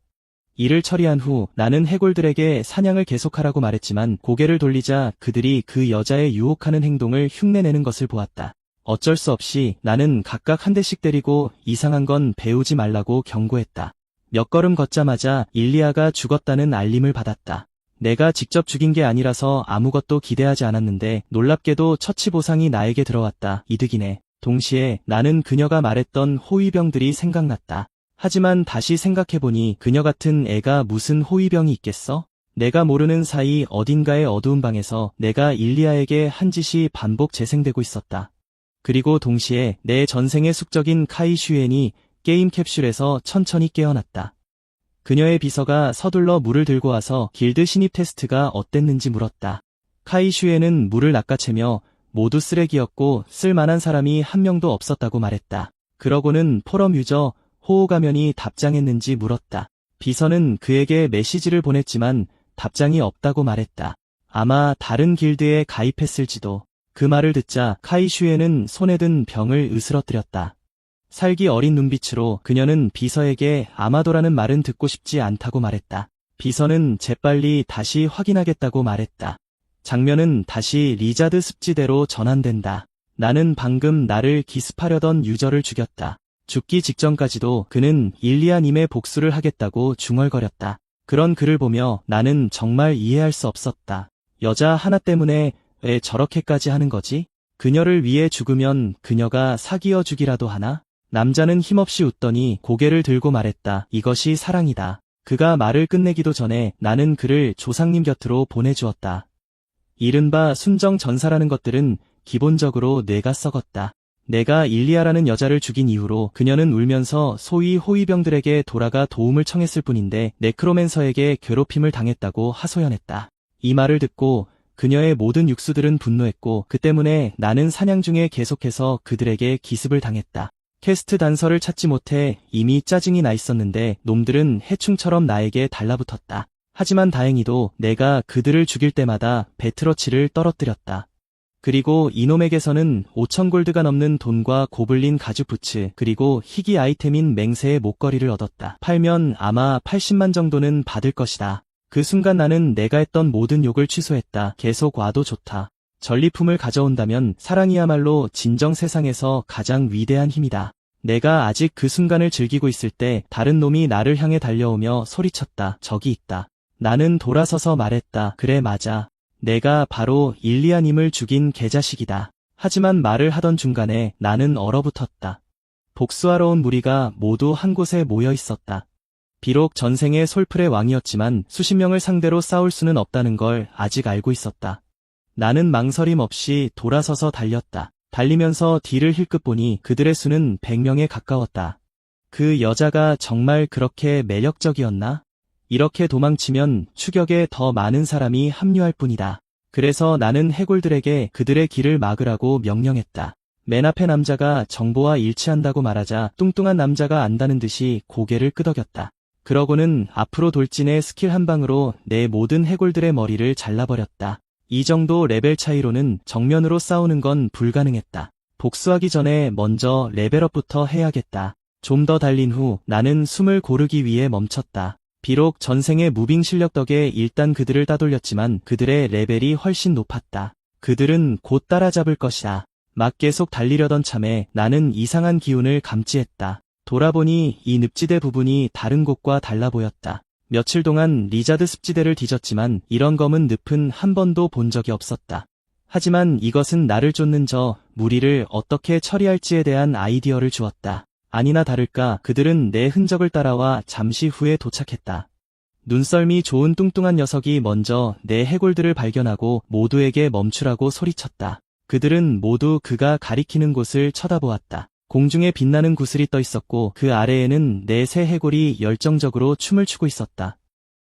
이를 처리한 후 나는 해골들에게 사냥을 계속하라고 말했지만 고개를 돌리자 그들이 그 여자의 유혹하는 행동을 흉내내는 것을 보았다. 어쩔 수 없이 나는 각각 한 대씩 때리고 이상한 건 배우지 말라고 경고했다. 몇 걸음 걷자마자 일리아가 죽었다는 알림을 받았다. 내가 직접 죽인 게 아니라서 아무것도 기대하지 않았는데 놀랍게도 처치 보상이 나에게 들어왔다. 이득이네. 동시에 나는 그녀가 말했던 호위병들이 생각났다. 하지만 다시 생각해보니 그녀 같은 애가 무슨 호위병이 있겠어? 내가 모르는 사이 어딘가의 어두운 방에서 내가 일리아에게 한 짓이 반복 재생되고 있었다. 그리고 동시에 내 전생의 숙적인 카이 슈엔이 게임 캡슐에서 천천히 깨어났다. 그녀의 비서가 서둘러 물을 들고 와서 길드 신입 테스트가 어땠는지 물었다. 카이 슈엔은 물을 낚아채며 모두 쓰레기였고 쓸만한 사람이 한 명도 없었다고 말했다. 그러고는 포럼 유저 호호가면이 답장했는지 물었다. 비서는 그에게 메시지를 보냈지만 답장이 없다고 말했다. 아마 다른 길드에 가입했을지도. 그 말을 듣자 카이 슈엔은 손에 든 병을 으스러뜨렸다. 살기 어린 눈빛으로 그녀는 비서에게 아마도라는 말은 듣고 싶지 않다고 말했다. 비서는 재빨리 다시 확인하겠다고 말했다. 장면은 다시 리자드 습지대로 전환된다. 나는 방금 나를 기습하려던 유저를 죽였다. 죽기 직전까지도 그는 일리아님의 복수를 하겠다고 중얼거렸다. 그런 그를 보며 나는 정말 이해할 수 없었다. 여자 하나 때문에 왜 저렇게까지 하는 거지? 그녀를 위해 죽으면 그녀가 사귀어 주기라도 하나? 남자는 힘없이 웃더니 고개를 들고 말했다. 이것이 사랑이다. 그가 말을 끝내기도 전에 나는 그를 조상님 곁으로 보내주었다. 이른바 순정 전사라는 것들은 기본적으로 뇌가 썩었다. 내가 일리아라는 여자를 죽인 이후로 그녀는 울면서 소위 호위병들에게 돌아가 도움을 청했을 뿐인데 네크로맨서에게 괴롭힘을 당했다고 하소연했다. 이 말을 듣고 그녀의 모든 육수들은 분노했고 그 때문에 나는 사냥 중에 계속해서 그들에게 기습을 당했다. 캐스트 단서를 찾지 못해 이미 짜증이 나 있었는데 놈들은 해충처럼 나에게 달라붙었다. 하지만 다행히도 내가 그들을 죽일 때마다 배트러치를 떨어뜨렸다. 그리고 이놈에게서는 5,000 골드가 넘는 돈과 고블린 가죽 부츠 그리고 희귀 아이템인 맹세의 목걸이를 얻었다. 팔면 아마 80만 정도는 받을 것이다. 그 순간 나는 내가 했던 모든 욕을 취소했다. 계속 와도 좋다. 전리품을 가져온다면 사랑이야말로 진정 세상에서 가장 위대한 힘이다. 내가 아직 그 순간을 즐기고 있을 때 다른 놈이 나를 향해 달려오며 소리쳤다. 저기 있다. 나는 돌아서서 말했다. 그래 맞아. 내가 바로 일리아님을 죽인 개자식이다. 하지만 말을 하던 중간에 나는 얼어붙었다. 복수하러 온 무리가 모두 한 곳에 모여 있었다. 비록 전생의 솔플의 왕이었지만 수십 명을 상대로 싸울 수는 없다는 걸 아직 알고 있었다. 나는 망설임 없이 돌아서서 달렸다. 달리면서 뒤를 힐끗 보니 그들의 수는 100명에 가까웠다. 그 여자가 정말 그렇게 매력적이었나? 이렇게 도망치면 추격에 더 많은 사람이 합류할 뿐이다. 그래서 나는 해골들에게 그들의 길을 막으라고 명령했다. 맨 앞에 남자가 정보와 일치한다고 말하자 뚱뚱한 남자가 안다는 듯이 고개를 끄덕였다. 그러고는 앞으로 돌진해 스킬 한 방으로 내 모든 해골들의 머리를 잘라버렸다. 이 정도 레벨 차이로는 정면으로 싸우는 건 불가능했다. 복수하기 전에 먼저 레벨업부터 해야겠다. 좀 더 달린 후 나는 숨을 고르기 위해 멈췄다. 비록 전생의 무빙 실력 덕에 일단 그들을 따돌렸지만 그들의 레벨이 훨씬 높았다. 그들은 곧 따라잡을 것이다. 막 계속 달리려던 참에 나는 이상한 기운을 감지했다. 돌아보니 이 늪지대 부분이 다른 곳과 달라 보였다. 며칠 동안 리자드 습지대를 뒤졌지만 이런 검은 늪은 한 번도 본 적이 없었다. 하지만 이것은 나를 쫓는 저 무리를 어떻게 처리할지에 대한 아이디어를 주었다. 아니나 다를까 그들은 내 흔적을 따라와 잠시 후에 도착했다. 눈썰미 좋은 뚱뚱한 녀석이 먼저 내 해골들을 발견하고 모두에게 멈추라고 소리쳤다. 그들은 모두 그가 가리키는 곳을 쳐다보았다. 공중에 빛나는 구슬이 떠 있었고 그 아래에는 내 새 해골이 열정적으로 춤을 추고 있었다.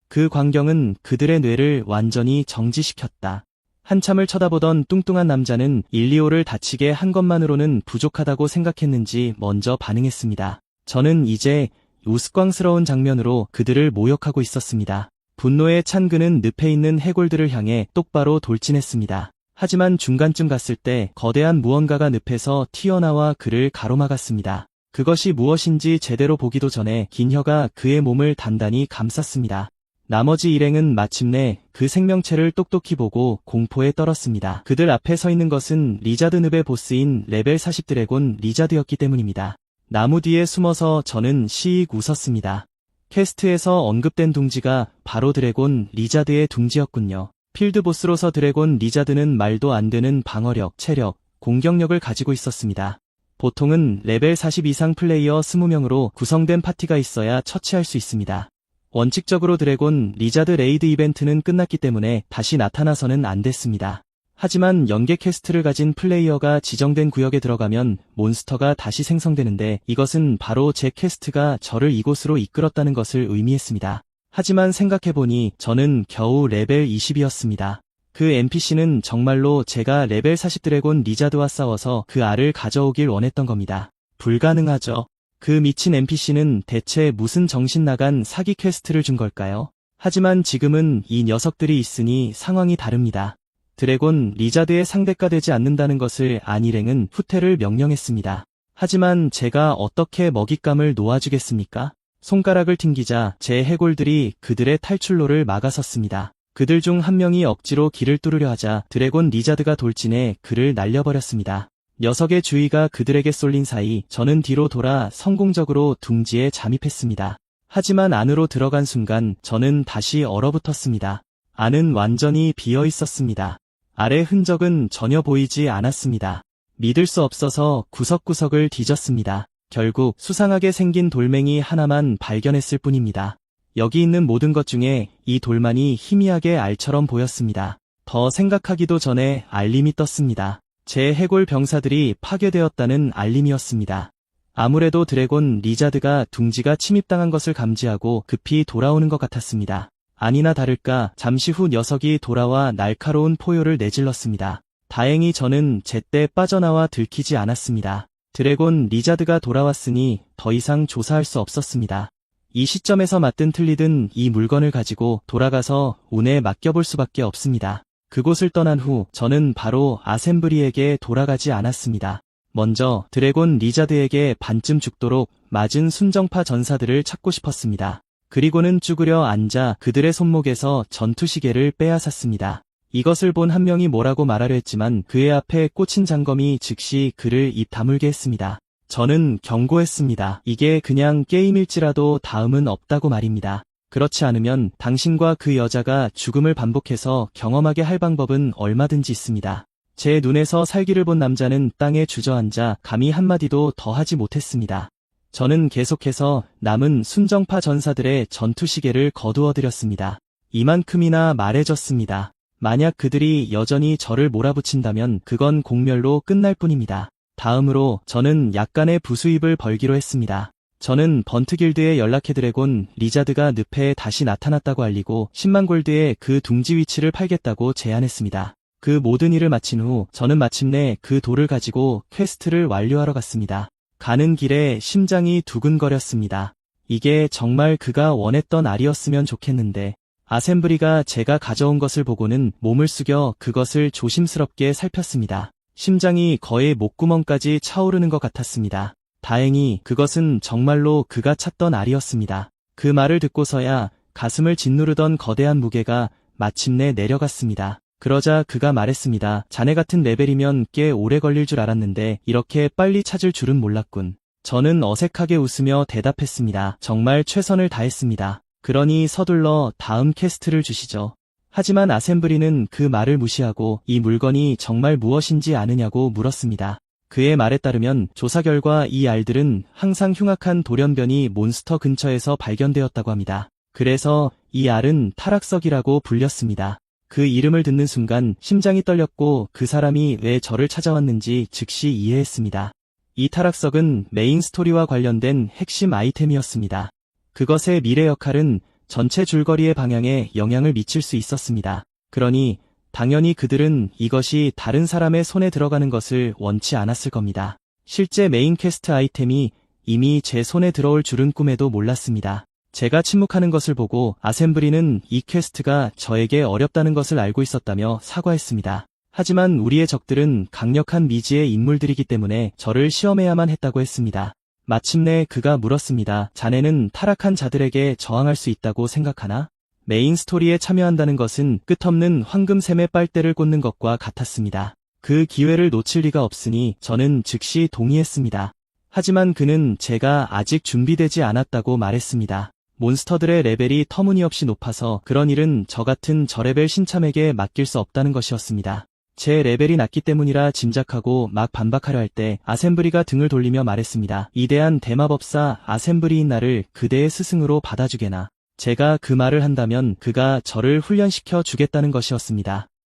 그 광경은 그들의 뇌를 완전히 정지시켰다. 한참을 쳐다보던 뚱뚱한 남자는 일리오를 다치게 한 것만으로는 부족하다고 생각했는지 먼저 반응했습니다. 저는 이제 우스꽝스러운 장면으로 그들을 모욕하고 있었습니다. 분노에 찬 그는 늪에 있는 해골들을 향해 똑바로 돌진했습니다. 하지만 중간쯤 갔을 때 거대한 무언가가 늪에서 튀어나와 그를 가로막았습니다. 그것이 무엇인지 제대로 보기도 전에 긴 혀가 그의 몸을 단단히 감쌌습니다. 나머지 일행은 마침내 그 생명체를 똑똑히 보고 공포에 떨었습니다. 그들 앞에 서 있는 것은 리자드 늪의 보스인 레벨 40 드래곤 리자드였기 때문입니다. 나무 뒤에 숨어서 저는 시익 웃었습니다. 캐스트에서 언급된 둥지가 바로 드래곤 리자드의 둥지였군요. 필드보스로서 드래곤 리자드는 말도 안 되는 방어력, 체력, 공격력을 가지고 있었습니다. 보통은 레벨 40 이상 플레이어 20명으로 구성된 파티가 있어야 처치할 수 있습니다. 원칙적으로 드래곤 리자드 레이드 이벤트는 끝났기 때문에 다시 나타나서는 안 됐습니다. 하지만 연계 캐스트를 가진 플레이어가 지정된 구역에 들어가면 몬스터가 다시 생성되는데 이것은 바로 제 캐스트가 저를 이곳으로 이끌었다는 것을 의미했습니다. 하지만 생각해보니 저는 겨우 레벨 20이었습니다. 그 NPC는 정말로 제가 레벨 40 드래곤 리자드와 싸워서 그 알을 가져오길 원했던 겁니다. 불가능하죠. 그 미친 NPC는 대체 무슨 정신 나간 사기 퀘스트를 준 걸까요? 하지만 지금은 이 녀석들이 있으니 상황이 다릅니다. 드래곤 리자드의 상대가 되지 않는다는 것을 안 일행은 후퇴를 명령했습니다. 하지만 제가 어떻게 먹잇감을 놓아주겠습니까? 손가락을 튕기자 제 해골들이 그들의 탈출로를 막아섰습니다. 그들 중 한 명이 억지로 길을 뚫으려 하자 드래곤 리자드가 돌진해 그를 날려버렸습니다. 녀석의 주의가 그들에게 쏠린 사이 저는 뒤로 돌아 성공적으로 둥지에 잠입했습니다. 하지만 안으로 들어간 순간 저는 다시 얼어붙었습니다. 안은 완전히 비어 있었습니다. 아래 흔적은 전혀 보이지 않았습니다. 믿을 수 없어서 구석구석을 뒤졌습니다. 결국 수상하게 생긴 돌멩이 하나만 발견했을 뿐입니다. 여기 있는 모든 것 중에 이 돌만이 희미하게 알처럼 보였습니다. 더 생각하기도 전에 알림이 떴습니다. 제 해골 병사들이 파괴되었다는 알림이었습니다. 아무래도 드래곤 리자드가 둥지가 침입당한 것을 감지하고 급히 돌아오는 것 같았습니다. 아니나 다를까 잠시 후 녀석이 돌아와 날카로운 포효를 내질렀습니다. 다행히 저는 제때 빠져나와 들키지 않았습니다. 드래곤 리자드가 돌아왔으니 더 이상 조사할 수 없었습니다. 이 시점에서 맞든 틀리든 이 물건을 가지고 돌아가서 운에 맡겨볼 수밖에 없습니다. 그곳을 떠난 후 저는 바로 아셈브리에게 돌아가지 않았습니다. 먼저 드래곤 리자드에게 반쯤 죽도록 맞은 순정파 전사들을 찾고 싶었습니다. 그리고는 쭈그려 앉아 그들의 손목에서 전투시계를 빼앗았습니다. 이것을 본 한 명이 뭐라고 말하려 했지만 그의 앞에 꽂힌 장검이 즉시 그를 입 다물게 했습니다. 저는 경고했습니다. 이게 그냥 게임일지라도 다음은 없다고 말입니다. 그렇지 않으면 당신과 그 여자가 죽음을 반복해서 경험하게 할 방법은 얼마든지 있습니다. 제 눈에서 살기를 본 남자는 땅에 주저앉아 감히 한마디도 더 하지 못했습니다. 저는 계속해서 남은 순정파 전사들의 전투시계를 거두어들였습니다. 이만큼이나 말해줬습니다. 만약 그들이 여전히 저를 몰아붙인다면 그건 공멸로 끝날 뿐입니다. 다음으로 저는 약간의 부수입을 벌기로 했습니다. 저는 번트길드에 연락해 드래곤 리자드가 늪에 다시 나타났다고 알리고 10만 골드에 그 둥지 위치를 팔겠다고 제안했습니다. 그 모든 일을 마친 후 저는 마침내 그 돌을 가지고 퀘스트를 완료하러 갔습니다. 가는 길에 심장이 두근거렸습니다. 이게 정말 그가 원했던 알이었으면 좋겠는데 아셈브리가 제가 가져온 것을 보고는 몸을 숙여 그것을 조심스럽게 살폈습니다. 심장이 거의 목구멍까지 차오르는 것 같았습니다. 다행히 그것은 정말로 그가 찾던 알이었습니다. 그 말을 듣고서야 가슴을 짓누르던 거대한 무게가 마침내 내려갔습니다. 그러자 그가 말했습니다. 자네 같은 레벨이면 꽤 오래 걸릴 줄 알았는데 이렇게 빨리 찾을 줄은 몰랐군. 저는 어색하게 웃으며 대답했습니다. 정말 최선을 다했습니다. 그러니 서둘러 다음 퀘스트를 주시죠. 하지만 아셈브리는 그 말을 무시하고 이 물건이 정말 무엇인지 아느냐고 물었습니다. 그의 말에 따르면 조사 결과 이 알들은 항상 흉악한 돌연변이 몬스터 근처에서 발견되었다고 합니다. 그래서 이 알은 타락석이라고 불렸습니다. 그 이름을 듣는 순간 심장이 떨렸고 그 사람이 왜 저를 찾아왔는지 즉시 이해했습니다. 이 타락석은 메인 스토리와 관련된 핵심 아이템이었습니다. 그것의 미래 역할은 전체 줄거리의 방향에 영향을 미칠 수 있었습니다. 그러니 당연히 그들은 이것이 다른 사람의 손에 들어가는 것을 원치 않았을 겁니다. 실제 메인 퀘스트 아이템이 이미 제 손에 들어올 줄은 꿈에도 몰랐습니다. 제가 침묵하는 것을 보고 아셈브리는 이 퀘스트가 저에게 어렵다는 것을 알고 있었다며 사과했습니다. 하지만 우리의 적들은 강력한 미지의 인물들이기 때문에 저를 시험해야만 했다고 했습니다. 마침내 그가 물었습니다. 자네는 타락한 자들에게 저항할 수 있다고 생각하나? 메인 스토리에 참여한다는 것은 끝없는 황금샘의 빨대를 꽂는 것과 같았습니다. 그 기회를 놓칠 리가 없으니 저는 즉시 동의했습니다. 하지만 그는 제가 아직 준비되지 않았다고 말했습니다. 몬스터들의 레벨이 터무니없이 높아서 그런 일은 저 같은 저레벨 신참에게 맡길 수 없다는 것이었습니다. 제 레벨이 낮기 때문이라 짐작하고 막 반박하려 할 때 아셈브리가 등을 돌리며 말했습니다. 이대한 대마법사 아셈브리인 나를 그대의 스승으로 받아주게나. 제가 그 말을 한다면 그가 저를 훈련시켜 주겠다는 것이었습니다.